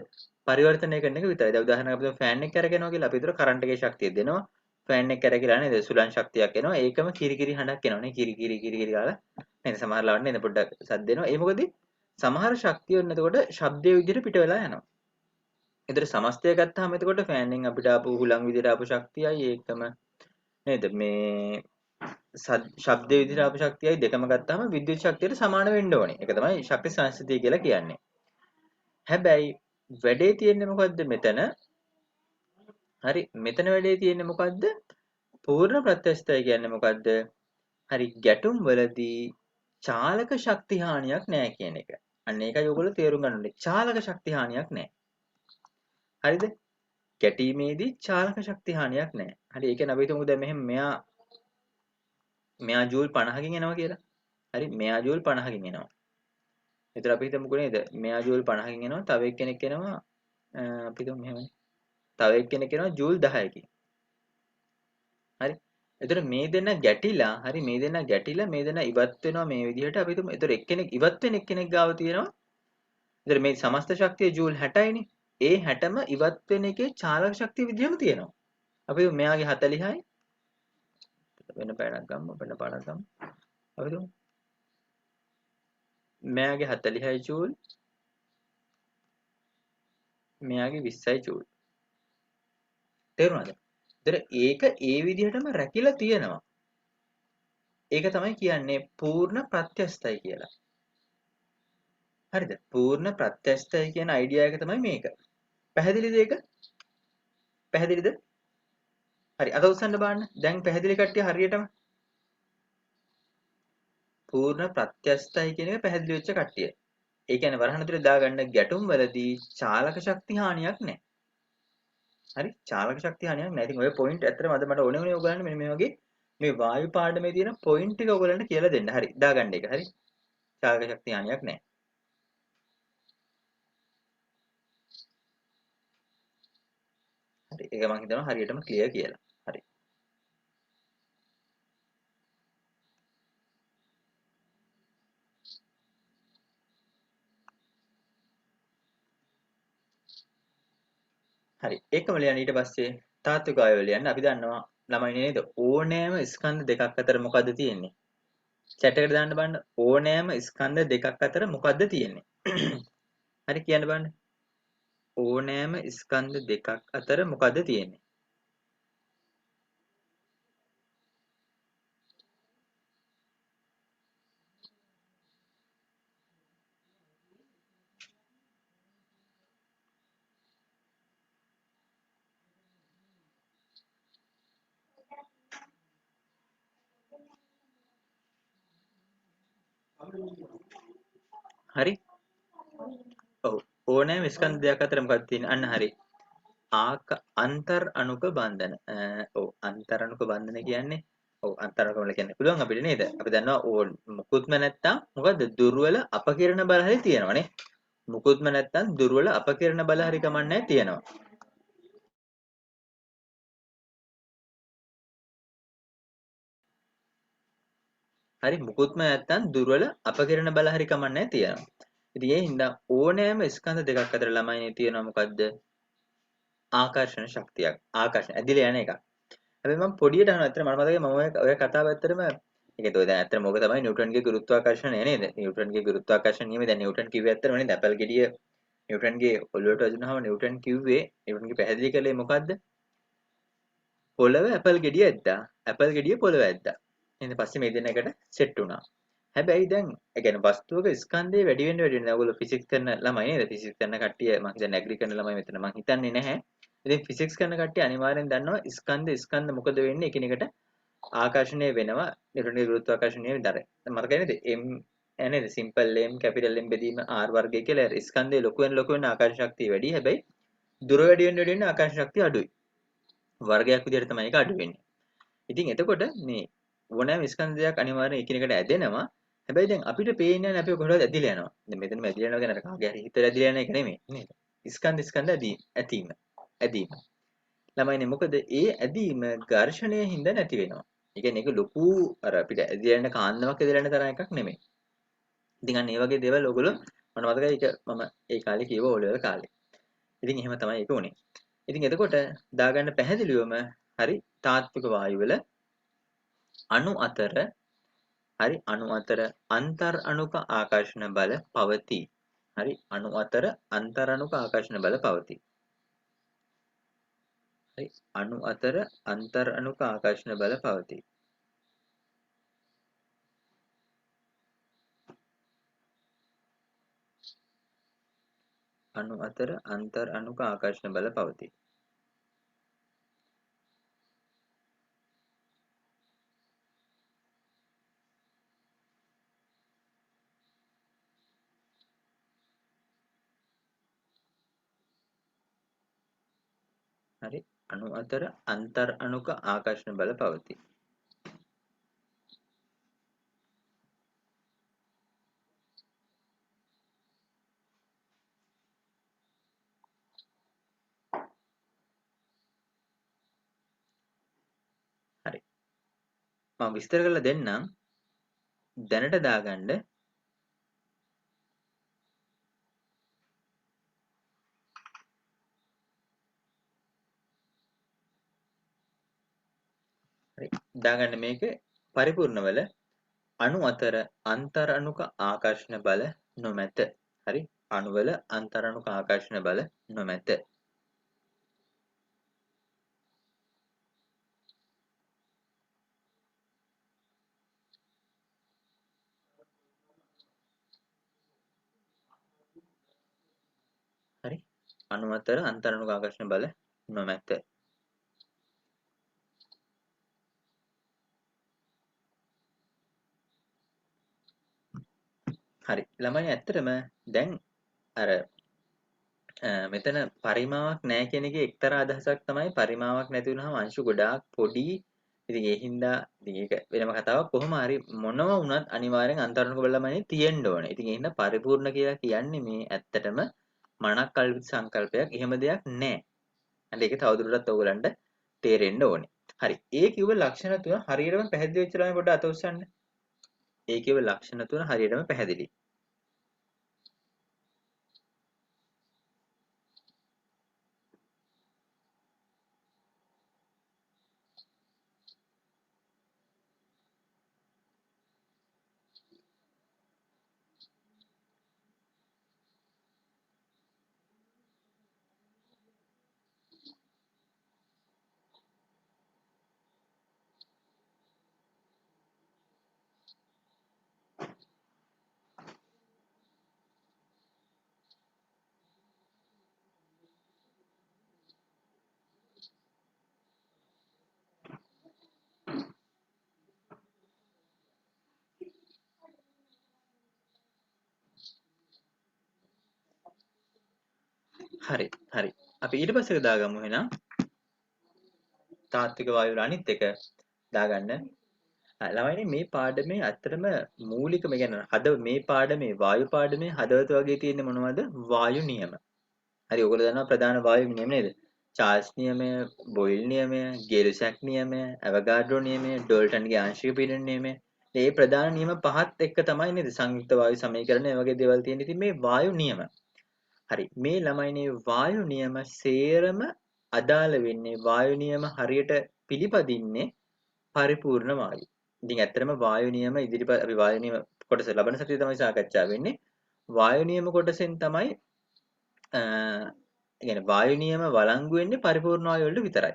පරිවර්තනය කරන එක විතරයි. දැන් උදාහරණයක් අපිට ෆෑන් එක කරගෙනවා කියලා අපි හිතුවා කරන්ට් එකේ ශක්තිය දෙනවා. ෆෑන් එක කරකිලා නේද? සුළං ශක්තියක් එනවා. ඒකම කිරි කිරි හඬක් එනවනේ. කිරි කිරි කිරි කිරි ගාලා නේද? සමහර ලාවට නේද පොඩ්ඩක් සද්ද එනවා. ඒ මොකද? සමහර ශක්තිය ඔන්න එතකොට ශබ්දයේ විදිහට පිට වෙලා යනවා. ඒතර සමස්තය ගත්තාම එතකොට ෆෑන් එකෙන් අපිට ආපු හුලං විදිහට ආපු ශක්තියයි ඒකම නේද? මේ ශබ්දයේ විදිහට ආපු ශක්තියයි දෙකම ගත්තාම විද්‍යුත් ශක්තියට සමාන වෙන්න ඕනේ. ඒක තමයි ශක්ති සංස්ථිතිය කියලා කියන්නේ. හැබැයි වැඩේ තියෙන්නේ මොකද්ද මෙතන? හරි මෙතන වැඩේ තියෙන්නේ මොකද්ද? පූර්ණ ප්‍රත්‍යස්තය කියන්නේ මොකද්ද? හරි ගැටුම් වලදී චාලක ශක්ති හානියක් නැහැ කියන එක. අන්න ඒකයි ඔයගොල්ලෝ තේරුම් ගන්න ඕනේ. චාලක ශක්ති හානියක් නැහැ. හරිද? ගැටීමේදී චාලක ශක්ති හානියක් නැහැ. හරි ඒ කියන්නේ අපි හිතමුකෝ දැන් මෙහෙම මෙයා ජූල් 50කින් එනවා කියලා. හරි මෙයා ජූල් 50කින් එනවා. එතකොට අපි හිතමුකෝ නේද? මෙයා ජූල් 50කින් එනවා. තව එක්කෙනෙක් එනවා අපි හිතමු මෙහෙමයි. තව එක්කෙනෙක් එනවා ජූල් 10කින්. හරි. එතකොට මේ දෙන්න ගැටිලා හරි මේ දෙන්න ගැටිලා මේ දෙන්න ඉවත් වෙනවා මේ විදිහට අපි හිතමු. එතකොට එක්කෙනෙක් ඉවත් වෙන එක්කෙනෙක් ගාව තියෙනවා. එතකොට මේ සමස්ත ශක්තිය ජූල් 60යිනේ. ඒ 60ම ඉවත් වෙන එකේ චාලක ශක්තිය විදිහම තියෙනවා. අපි හිතමු මෙයාගේ 40යි වෙන පැනක් ගමු වෙන පාඩක් ගමු. අපි හිතමු මෙයාගේ 40යි ජූල් මෙයාගේ 20යි ජූල්. තේරුණාද? එතකොට ඒක ඒ විදිහටම රැකිලා තියෙනවා. ඒක තමයි කියන්නේ පූර්ණ ප්‍රත්‍යස්තයි කියලා. හරිද? පූර්ණ ප්‍රත්‍යස්තයි කියන අයිඩියා එක තමයි මේක. පැහැදිලිද ඒක? පැහැදිලිද? හරි අත උස්සන්න බලන්න. දැන් පැහැදිලි කට්ටිය හරියටම පූර්ණ ප්‍රත්‍යස්තයි කියන එක පැහැදිලි වෙච්ච කට්ටිය. ඒ කියන්නේ වරහන් ඇතුලේ දාගන්න ගැටුම් වලදී චාලක ශක්ති හානියක් නැහැ. හරි? චාලක ශක්ති හානියක් නැහැ. ඉතින් ඔය පොයින්ට් ඇත්තටම අද මට ඕනේ වුණේ ඔයගලන්ට මෙන්න මේ වගේ මේ වායු පාඩමේ තියෙන පොයින්ට් ටික ඔයගලන්ට කියලා දෙන්න. හරි. දාගන්න එක. හරි? චාලක ශක්ති හානියක් නැහැ. හරි. ඒක මම හිතනවා හරියටම ක්ලියර් කියලා. හරි. හරි. ඒකම ලියන්න ඊට පස්සේ තාත්වික අයවල ලියන්න. අපි දන්නවා ළමයි නේද? ඕනෑම ස්කන්ධ දෙකක් අතර මොකද්ද තියෙන්නේ? chat එකට දාන්න බලන්න. ඕනෑම ස්කන්ධ දෙකක් අතර මොකද්ද තියෙන්නේ? හරි කියන්න බලන්න. ඕනෑම ස්කන්ධ දෙකක් අතර මොකද්ද තියෙන්නේ? හරි? ඔව්. ඕනෑම ස්කන්ධ දෙකක් අතර මොකක්ද තියෙන්නේ? අන්න හරි. අන්තර් අණුක බන්ධන. ඔව් අන්තර් අණුක බන්ධන කියන්නේ ඔව් අන්තර් අණුක වල කියන්න පුළුවන් අපිට නේද? අපි දන්නවා ඕන් මුකුත්ම නැත්තම් මොකද්ද දුර්වල අපකිරණ බල හරි තියෙනවනේ. මුකුත්ම නැත්තම් දුර්වල අපකිරණ බල හරි කමන්නේ තියෙනවා. හරි මුකුත්ම නැත්තම් දුර්වල අපකිරණ බල හරි කමන්නේ තියෙනවා. ඉතින් ඒ හින්දා ඕනෑම ස්කන්ධ දෙකක් අතර ළමයිනේ තියෙනවා මොකද්ද? ආකර්ෂණ ශක්තියක්. ආකර්ෂණ ඇදිලා යන එකක්. හැබැයි මම පොඩියට අහනවා ඇත්තට මට මතකයි මම ඔය කතාව ඇත්තටම ඒකද ඔය දැන් ඇත්තටම ඕක තමයි නිව්ටන්ගේ ගුරුත්වාකර්ෂණය නේද? නිව්ටන්ගේ ගුරුත්වාකර්ෂණ නියමය දැන් නිව්ටන් කිව්වේ ඇත්තටම නේද? ඇපල් ගෙඩිය නිව්ටන්ගේ ඔළුවට වදිනවම නිව්ටන් කිව්වේ නිව්ටන්ගේ පැහැදිලි කළේ මොකද්ද? පොළව ඇපල් ගෙඩිය ඇද්දා. ඇපල් ගෙඩිය පොළව ඇද්දා. ඊට පස්සේ මේ දෙන එකට සෙට් වුණා. හැබැයි දැන් ඒ කියන්නේ වස්තුවක ස්කන්ධය වැඩි වෙන්න වැඩි වෙන්න දැන් ඔයගොල්ලෝ ෆිසික්ස් කරන ළමයි නේද? ෆිසික්ස් කරන කට්ටිය මම හිතන්නේ ඇග්‍රි කරන ළමයි මෙතන මම හිතන්නේ නැහැ. ඉතින් ෆිසික්ස් කරන කට්ටිය අනිවාර්යෙන් දන්නවා ස්කන්ධ මොකද වෙන්නේ එකිනෙකට ආකර්ෂණය වෙනවා නිව්ටන්ගේ ගුරුත්වාකර්ෂණ නියමයෙන් දර. මතකයි නේද? නේද? සිම්පල් M කැපිටල් M බෙදීම R වර්ගය කියලා ස්කන්ධය ලොකු වෙන ආකර්ෂණ ශක්තිය වැඩි. හැබැයි දුර වැඩි වෙන ආකර්ෂණ ශක්තිය අඩුයි. වර්ගයක් විදිහට තමයි ඒක අඩු වෙන්නේ. ඉතින් එතකොට මේ ඕනෑම ස්කන්ධයක් අනිවාර්යෙන් එකිනෙකට ඇදෙනවා. හැබැයි දැන් අපිට පේන්නේ නැහැ අපි කොහොමද ඇදිලා යනවා. දැන් මෙතනම ඇදිලා යනවා කියන කාගේ හරි හිතට ඇදිලා යන එක නෙමෙයි නේද? ස්කන්ධ ඇදීම. ළමයිනේ මොකද ඒ ඇදීම ඝර්ෂණය හින්දා නැති වෙනවා. ඒ කියන්නේ ඒක ලොකු අර අපිට ඇදලා යන කාන්දමක් ඇදලා යන තරම් එකක් නෙමෙයි. ඉතින් අන්න ඒ වගේ දේවල් ඔයගොල්ලෝ මම මතකයි ඒක මම ඒ කාලේ කිව්ව ඕ ලෙවල් කාලේ. ඉතින් එහෙම තමයි ඒක උනේ. ඉතින් එතකොට දාගන්න පැහැදිලිවම හරි තාත්වික වායු වල අණු අතර හරි අණු අතර අන්තර් අණුක ආකර්ෂණ බල පවතී. හරි අණු අතර අන්තර් අණුක ආකර්ෂණ බල පවතී. හරි අණු අතර අන්තර් අණුක ආකර්ෂණ බල පවතී. අණු අතර අන්තර් අණුක ආකර්ෂණ බල පවතී. හරි. අණු අතර අන්තර් අණුක ආකර්ෂණ බල පවතී. හරි. මම විස්තර කරලා දෙන්නම්. දැනට දාගන්න. හරි. දාගන්න මේක පරිපූර්ණ වල අණු අතර අන්තර් අණුක ආකර්ෂණ බල නොමැත. හරි. අණු වල අන්තර් අණුක ආකර්ෂණ බල නොමැත. හරි. අණු අතර අන්තර් අණුක ආකර්ෂණ බල නොමැත. හරි. ළමයි ඇත්තටම දැන් අර මෙතන පරිමාවක් නැහැ කියන එකේ එක්තරා අදහසක් තමයි පරිමාවක් නැති වුනහම අංශු ගොඩාක් පොඩි. ඉතින් ඒ හින්දා ඉතින් ඒක වෙනම කතාවක්. කොහොම හරි මොනවා වුණත් අනිවාර්යෙන් අන්තර්ගත බලමනේ තියෙන්න ඕනේ. ඉතින් ඒ හින්දා පරිපූර්ණ කියලා කියන්නේ මේ ඇත්තටම මනක් කල්පිත සංකල්පයක්. එහෙම දෙයක් නැහැ. අන්න ඒක තවදුරටත් ඔයගලන්ට තේරෙන්න ඕනේ. හරි. ඒ කිව්ව ලක්ෂණ තුන හරියටම පැහැදිලි වෙච්ච ළමයි පොඩ්ඩක් අත උස්සන්න. ඒ කිව්ව ලක්ෂණ තුන හරියටම පැහැදිලි. හරි. හරි. අපි ඊට පස්සේ දාගමු එහෙනම් තාත්වික වායු වල අනිත් එක දාගන්න. ළමයිනි මේ පාඩමේ ඇත්තටම මූලිකම කියන්නේ මේ පාඩමේ වායු පාඩමේ හදවත වගේ තියෙන්නේ මොනවද? වායු නියම. හරි ඔයගොල්ලෝ දන්නවා ප්‍රධාන වායු නියම නේද? චාල්ස් නියමය, බොයිල් නියමය, ගේ-ලුසැක් නියමය, ඇවගාඩ්‍රෝ නියමය, ඩෝල්ටන්ගේ ආංශික පීඩන නියමය. මේ ප්‍රධාන නියම පහත් එක්ක තමයි නේද සංයුක්ත වායු සමීකරණය වගේ දේවල් තියෙන්නේ. ඉතින් මේ වායු නියම. හරි මේ ළමයිනේ වායු නියම සේරම අදාළ වෙන්නේ වායු නියම හරියට පිළිපදින්නේ පරිපූර්ණ වායු. ඉතින් ඇත්තටම වායු නියම ඉදිරිපත් අපි වායු නියම කොටස ලබන සතියේ තමයි සාකච්ඡා වෙන්නේ. වායු නියම කොටසෙන් තමයි කියන්නේ වායු නියම වළංගු වෙන්නේ පරිපූර්ණ වායු වලට විතරයි.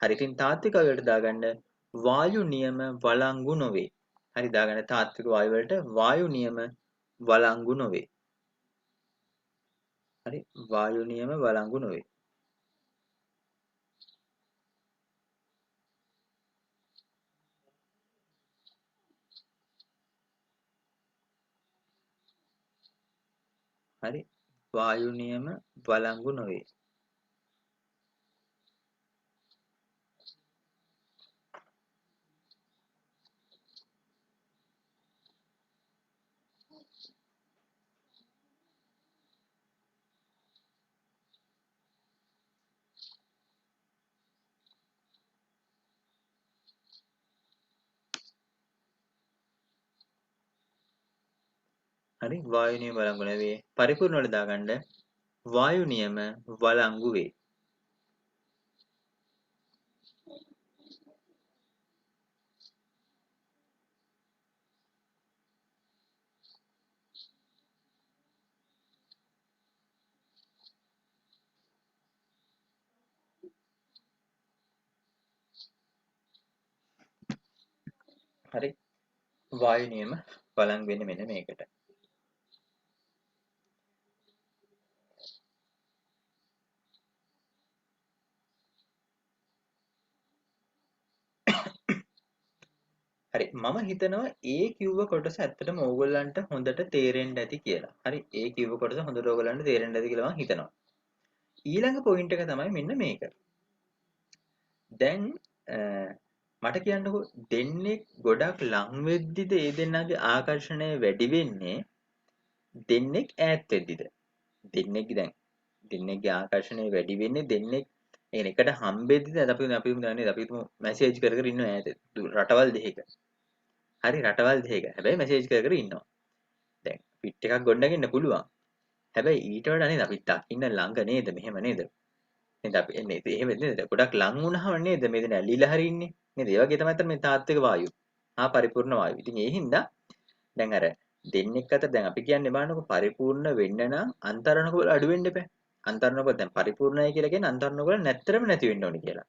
හරි ඉතින් තාත්වික වායු වලට දාගන්න වායු නියම වළංගු නොවේ. හරි දාගන්න තාත්වික වායු වලට වායු නියම වළංගු නොවේ. හරි වායු නියම වළංගු නොවේ. හරි වායු නියම වළංගු නොවේ. හරි වායු නියම වළංගු නෙවේ. පරිපූර්ණ වල දාගන්න වායු නියම වළංගු වේ. හරි වායු නියම වළංගු වෙන්නේ මෙන්න මේකට. හරි මම හිතනවා ඒ කිව්ව කොටස ඇත්තටම ඕගොල්ලන්ට හොඳට තේරෙන්න ඇති කියලා. හරි ඒ කිව්ව කොටස හොඳට ඕගොල්ලන්ට තේරෙන්න ඇති කියලා මම හිතනවා. ඊළඟ පොයින්ට් එක තමයි මෙන්න මේක. දැන් මට කියන්නකෝ දෙන්නේ ගොඩක් ලං වෙද්දිද ඒ දෙන්නාගේ ආකර්ෂණය වැඩි වෙන්නේ දෙන්නෙක් ඈත් වෙද්දිද? දෙන්නෙක් දැන් දෙන්නෙක්ගේ ආකර්ෂණය වැඩි වෙන්නේ දෙන්නෙක් يعني එකට හම්බෙද්දිද? දැන් අපි දන්නේ අපි හිතමු මැසේජ් කර කර ඉන්නවා ඈත රටවල් දෙකක. හරි රටවල් දෙකක. හැබැයි මැසේජ් කර කර ඉන්නවා. දැන් ෆිට් එකක් ගොඩනගන්න පුළුවන්. හැබැයි ඊට වඩා නේද අපි දකින්න ළඟ නේද මෙහෙම නේද? නේද අපි එන්නේ එහෙම නේද? ගොඩක් ලං වුණාම නේද මේ දෙන ඇලිලා හරි ඉන්නේ. නේද? ඒ වගේ තමයි මේ තාත්වික වායුව. පරිපූර්ණ වායුව. ඉතින් ඒ හින්දා දැන් අර දෙන්නෙක් අතර දැන් අපි කියන්නේ බලන්නකො පරිපූර්ණ වෙන්න නම් අන්තරණක බල අඩු වෙන්න එපා. අන්තරණක බල දැන් පරිපූර්ණයි කියලා කියන්නේ අන්තරණක බල නැත්තරම නැති වෙන්න ඕනේ කියලා.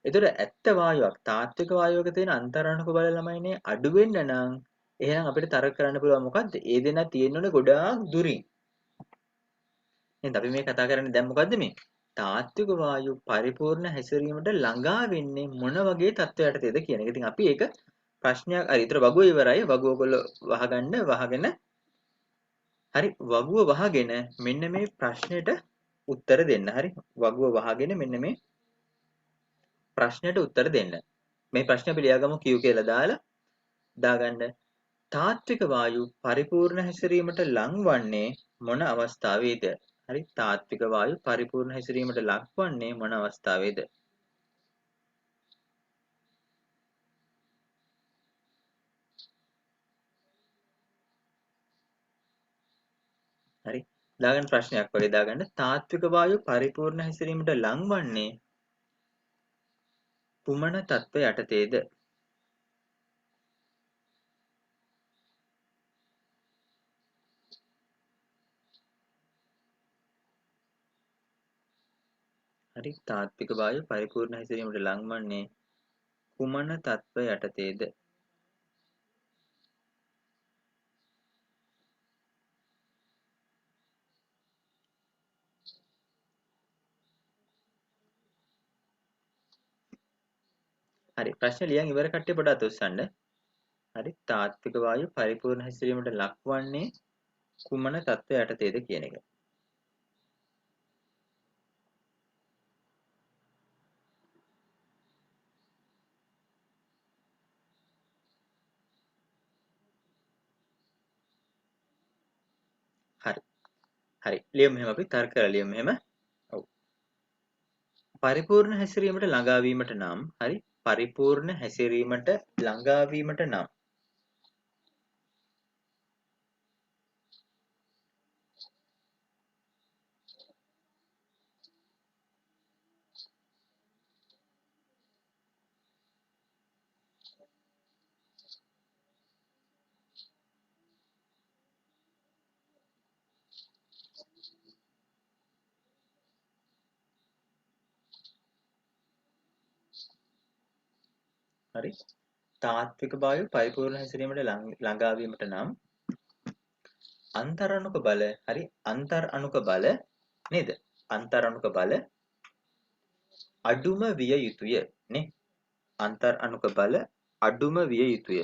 ඒතර ඇත්ත වායුවක් තාත්වික වායුවක තියෙන අන්තරණක බල ළමයිනේ අඩු වෙන්න නම් එහෙනම් අපිට තර්ක කරන්න පුළුවන් මොකද්ද? ඒ දෙනා තියෙන්න ඕනේ ගොඩාක් දුරින්. එහෙනම් අපි මේ කතා කරන්නේ දැන් මොකද්ද මේ? තාත්වික වායු පරිපූර්ණ හැසිරීමට ළඟා වෙන්නේ මොන වගේ තත්ත්වයකටද කියන එක. ඉතින් අපි ඒක ප්‍රශ්නයක් හරි. ඊතර වගුව ඉවරයි. වගුව ඔයගොල්ලෝ වහගෙන හරි වගුව වහගෙන මෙන්න මේ ප්‍රශ්නෙට උත්තර දෙන්න. හරි. වගුව වහගෙන මෙන්න මේ ප්‍රශ්නෙට උත්තර දෙන්න. මේ ප්‍රශ්නේ අපි ලියාගමු Q කියලා දාගන්න. තාත්වික වායු පරිපූර්ණ හැසිරීමට ලං වන්නේ මොන අවස්ථාවේද? හරි තාත්වික වායු පරිපූර්ණ හැසිරීමට ලක් වන්නේ මොන අවස්ථාවේද? හරි දාගන්න ප්‍රශ්නයක් වගේ දාගන්න තාත්වික වායු පරිපූර්ණ හැසිරීමට ලං වන්නේ කුමන තත්ත්ව යටතේද? හරි තාත්වික වායු පරිපූර්ණ හැසිරීමට ලං වන්නේ කුමන තත්ත්ව යටතේද? හරි ප්‍රශ්න ලියන් ඉවර කට්ටිය පොඩ්ඩක් අත උස්සන්න. හරි තාත්වික වායු පරිපූර්ණ හැසිරීමට ලක් වන්නේ කුමන තත්ත්ව යටතේද කියන එක. හරි. හරි. ලියමු මෙහෙම අපි තර්ක කරලා ලියමු මෙහෙම. ඔව්. පරිපූර්ණ හැසිරීමට ළඟා වීමට නම් හරි පරිපූර්ණ හැසිරීමට ළඟා වීමට නම් හරි තාත්වික වායු පරිපූර්ණ හැසිරීමට ළඟා වීමට නම් අන්තර් අණුක බල හරි අන්තර් අණුක බල නේද? අන්තර් අණුක බල අඩුම විය යුතුය නේ? අන්තර් අණුක බල අඩුම විය යුතුය.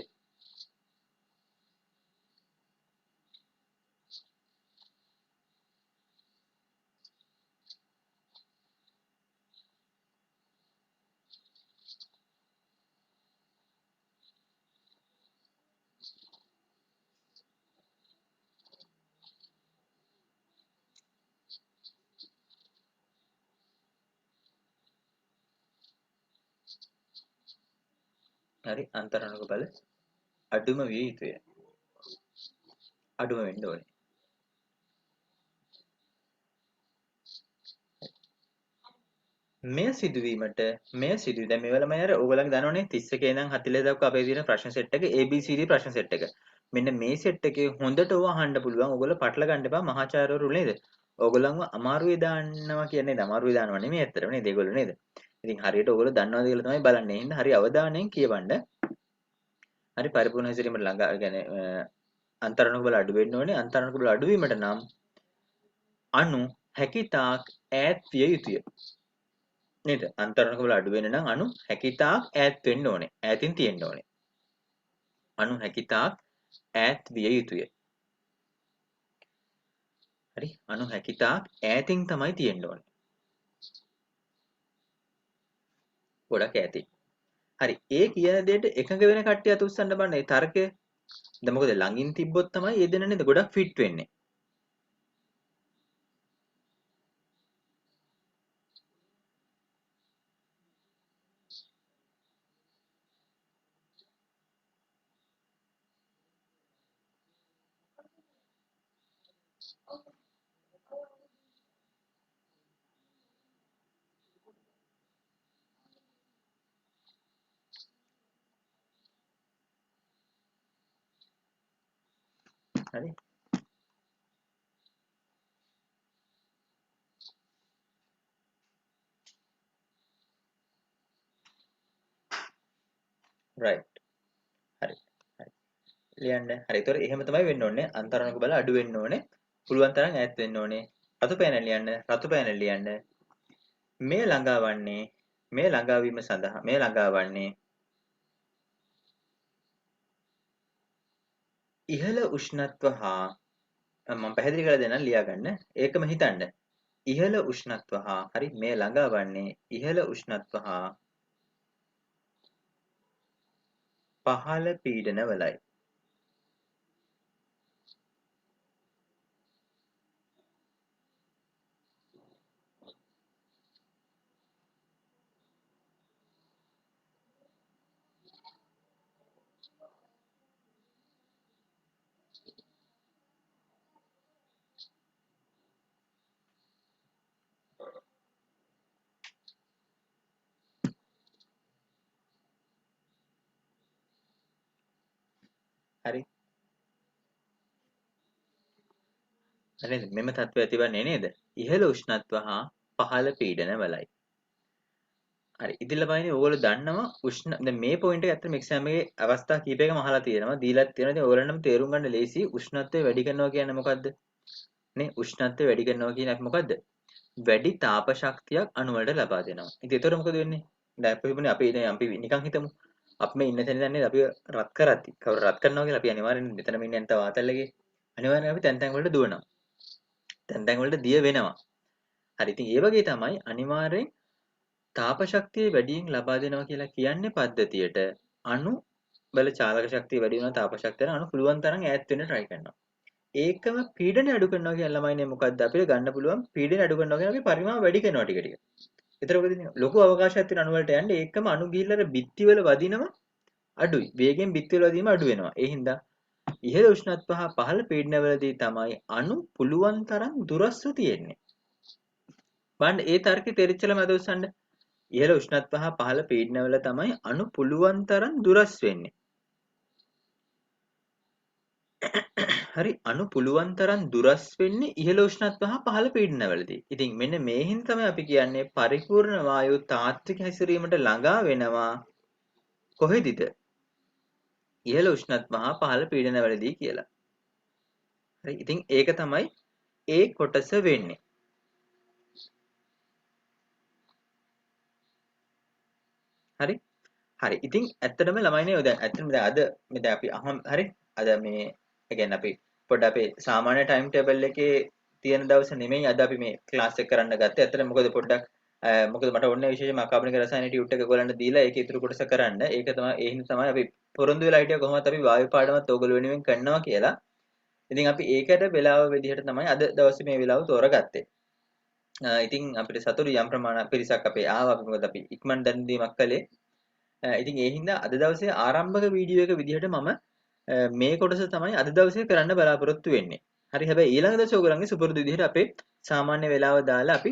හරි අන්තර් අණුක බල අඩුම විය යුතුය. අඩුම වෙන්න ඕනේ. මෙය සිදුවීමට දැන් මේවල මම අර ඕගොල්ලන්ගේ දන්නවනේ 31 ඉඳන් 40 දක්වා අපේ තියෙන ප්‍රශ්න සෙට් එක ABCD ප්‍රශ්න සෙට් එක. මෙන්න මේ සෙට් එකේ හොඳට ඕවා අහන්න පුළුවන්. ඕගොල්ලෝ පටල ගන්න එපා මහාචාර්යවරු නේද? ඕගොල්ලන්ව අමාරුවේ දාන්නවා කියන්නේ අමාරුවේ දානවා නෙමෙයි ඇත්තටම නේද ඒගොල්ලෝ නේද? ඉතින් හරියට ඕගොල්ලෝ දන්නවද කියලා තමයි බලන්නේ. එහෙනම් හරි අවධානයෙන් කියවන්න. හරි පරිපූර්ණ හැසිරීමට ළඟා يعني අන්තරණක බල අඩු වෙන්න ඕනේ. අන්තරණක බල අඩු වීමට නම් අණු හැකිතාක් ඈත් විය යුතුය. නේද? අන්තරණක බල අඩු වෙන්න නම් අණු හැකිතාක් ඈත් වෙන්න ඕනේ. ඈතින් තියෙන්න ඕනේ. අණු හැකිතාක් ඈත් විය යුතුය. හරි? අණු හැකිතාක් ඈතින් තමයි තියෙන්න ඕනේ. ගොඩක් ඈතින්. හරි. ඒ කියන දෙයට එකඟ වෙන කට්ටිය අත උස්සන්න බලන්න. ඒ තර්කය. දැන් මොකද ළඟින් තිබ්බොත් තමයි ඒ දෙන්න නේද ගොඩක් ෆිට වෙන්නේ. හරි. right. හරි. හරි. ලියන්න. හරි. ඒතකොට එහෙම තමයි වෙන්න ඕනේ. අන්තරාංග බල අඩු වෙන්න ඕනේ. පුළුවන් තරම් ඈත් වෙන්න ඕනේ. රතු පෑනල් ලියන්න. රතු පෑනල් ලියන්න. මේ ළඟාවන්නේ මේ ළඟාවීම සඳහා මේ ළඟාවන්නේ ඉහළ උෂ්ණත්ව හා මම පැහැදිලි කරලා දෙන්නම් ලියා ගන්න. ඒකම හිතන්න. ඉහළ උෂ්ණත්ව හා හරි මේ ළඟාවන්නේ ඉහළ උෂ්ණත්ව හා පහළ පීඩනවලයි. හරි. හරිද? මෙම තත්ත්වය ඇතිවන්නේ නේද? ඉහළ උෂ්ණත්ව හා පහළ පීඩනවලයි. හරි. ඉතින් ළමයිනේ ඕගොල්ලෝ දන්නවා දැන් මේ පොයින්ට් එක ඇත්තටම එක්සෑම් එකේ අවස්ථා කීපයකම අහලා තියෙනවා. දීලාත් තියෙනවා. ඉතින් ඕගොල්ලන්ටම තේරුම් ගන්න ලේසි. උෂ්ණත්වය වැඩි කරනවා කියන්නේ මොකද්ද? නේ උෂ්ණත්වය වැඩි කරනවා කියන්නේ අපි මොකද්ද? වැඩි තාප ශක්තියක් අණු වලට ලබා දෙනවා. ඉතින් ඒතකොට මොකද වෙන්නේ? දැන් අපි හිතමුනේ අපි නිකන් හිතමු. අපි මේ ඉන්න තැන දන්නේ අපි රත් කරද්දි කවුරු රත් කරනවා කියලා අපි අනිවාර්යෙන්ම මෙතනම ඉන්න නැත්නම් වාතල්ලගේ අනිවාර්යෙන්ම අපි තැන් තැන් වලට දුවනවා. තැන් තැන් වලට දිය වෙනවා. හරි. ඉතින් ඒ වගේ තමයි අනිවාර්යෙන් තාප ශක්තිය වැඩියෙන් ලබා දෙනවා කියලා කියන්නේ පද්ධතියට අණු බල චාලක ශක්තිය වැඩි වෙනවා තාප ශක්තියට අණු පුළුවන් තරම් ඈත් වෙන්න try කරනවා. ඒකම පීඩනය අඩු කරනවා කියන ළමයිනේ මොකද්ද අපිට ගන්න පුළුවන් පීඩනය අඩු කරනවා කියන අපි පරිමාව වැඩි කරනවා ටික ටික. ඒතර මොකද වෙන්නේ? ලොකු අවකාශයක් තියෙන අණු වලට යන්න ඒකම අණු ගිහිල්ලා බිත්ති වල වදිනව අඩුයි. වේගෙන් බිත්ති වල වදීම අඩු වෙනවා. ඒ හින්දා ඉහළ උෂ්ණත්ව හා පහළ පීඩනවලදී තමයි අණු පුළුවන් තරම් දුරස්ව තියෙන්නේ. බලන්න ඒ තර්කේ තෙරිච්චලම අද උස්සන්න. ඉහළ උෂ්ණත්ව හා පහළ පීඩනවල තමයි අණු පුළුවන් තරම් දුරස් වෙන්නේ. හරි අණු පුළුවන් තරම් දුරස් වෙන්නේ ඉහළ උෂ්ණත්ව හා පහළ පීඩනවලදී. ඉතින් මෙන්න මේ හින්දා තමයි අපි කියන්නේ පරිපූර්ණ වායු තාත්වික හැසිරීමට ළඟා වෙනවා කොහෙදිද? ඉහළ උෂ්ණත්ව හා පහළ පීඩනවලදී කියලා. හරි ඉතින් ඒක තමයි ඒ කොටස වෙන්නේ. හරි හරි ඉතින් ඇත්තටම ළමයිනේ දැන් ඇත්තටම දැන් අද මේ දැන් අපි හරි අද මේ ඒ කියන්නේ අපි පොඩ්ඩ අපේ සාමාන්‍ය ටයිම් ටේබල් එකේ තියෙන දවස් නෙමෙයි අද අපි මේ ක්ලාස් එක කරන්න ගත්තේ. ඇත්තටම මොකද පොඩ්ඩක් මොකද මට ඕනේ විශේෂයෙන්ම අකාබනික රසායන ටියුට් එක ඔයගොල්ලන්ට දීලා ඒකේ ඉතුරු කොටස කරන්න. ඒක තමයි ඒ හින්දා තමයි අපි පොරොන්දු වෙලා හිටියා කොහොමද අපි වායු පාඩමත් ඔයගොල්ලෝ වෙනුවෙන් කරනවා කියලා. ඉතින් අපි ඒකට වෙලාව විදිහට තමයි අද දවසේ මේ වෙලාව තෝරගත්තේ. ඉතින් අපිට සතුටු යම් ප්‍රමාණයක් පිරිසක් අපේ ආවා. අපි මොකද අපි ඉක්මන් දැනුම් දීමක් කළේ. ඉතින් ඒ හින්දා අද දවසේ ආරම්භක වීඩියෝ එක විදිහට මම මේ කොටස තමයි අද දවසේ කරන්න බලාපොරොත්තු වෙන්නේ. හරි හැබැයි ඊළඟ දවසේ ඔයගොල්ලන්ගේ සුපුරුදු විදිහට අපේ සාමාන්‍ය වෙලාව දාලා අපි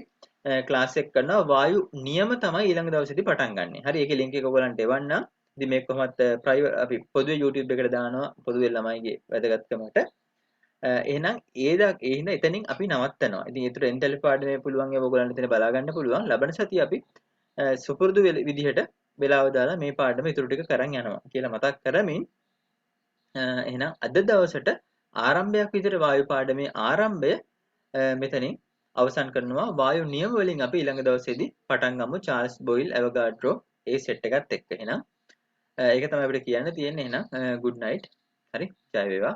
ක්ලාස් එක කරනවා වායු නියම තමයි ඊළඟ දවසේදී පටන් ගන්නෙ. හරි ඒකේ link එක ඔයගොල්ලන්ට එවන්නම්. ඉතින් මේක කොහොමත් අපි පොදුවේ YouTube එකට දානවා පොදුවේ ළමයිගේ වැදගත්කමට. එහෙනම් ඒ හින්දා එතනින් අපි නවත්තනවා. ඉතින් ඒතර එන්ටල් පාඩමේ පුළුවන් ඒවා ඔයගොල්ලන්ට එතන බලා ගන්න පුළුවන්. ලබන සතිය අපි සුපුරුදු විදිහට වෙලාව දාලා මේ පාඩම ඉතුරු ටික කරන් යනවා කියලා මතක් කරමින් එහෙනම් අද දවසට ආරම්භයක් විදිහට වායු පාඩමේ ආරම්භය මෙතනින් අවසන් කරනවා වායු නියම වලින් අපි ඊළඟ දවසේදී පටන් ගමු චාල්ස් බොයිල් ඇවගාඩ්‍රෝ ඒ සෙට් එකත් එක්ක එහෙනම් ඒක තමයි අපිට කියන්න තියෙන්නේ එහෙනම් good night හරි ජය වේවා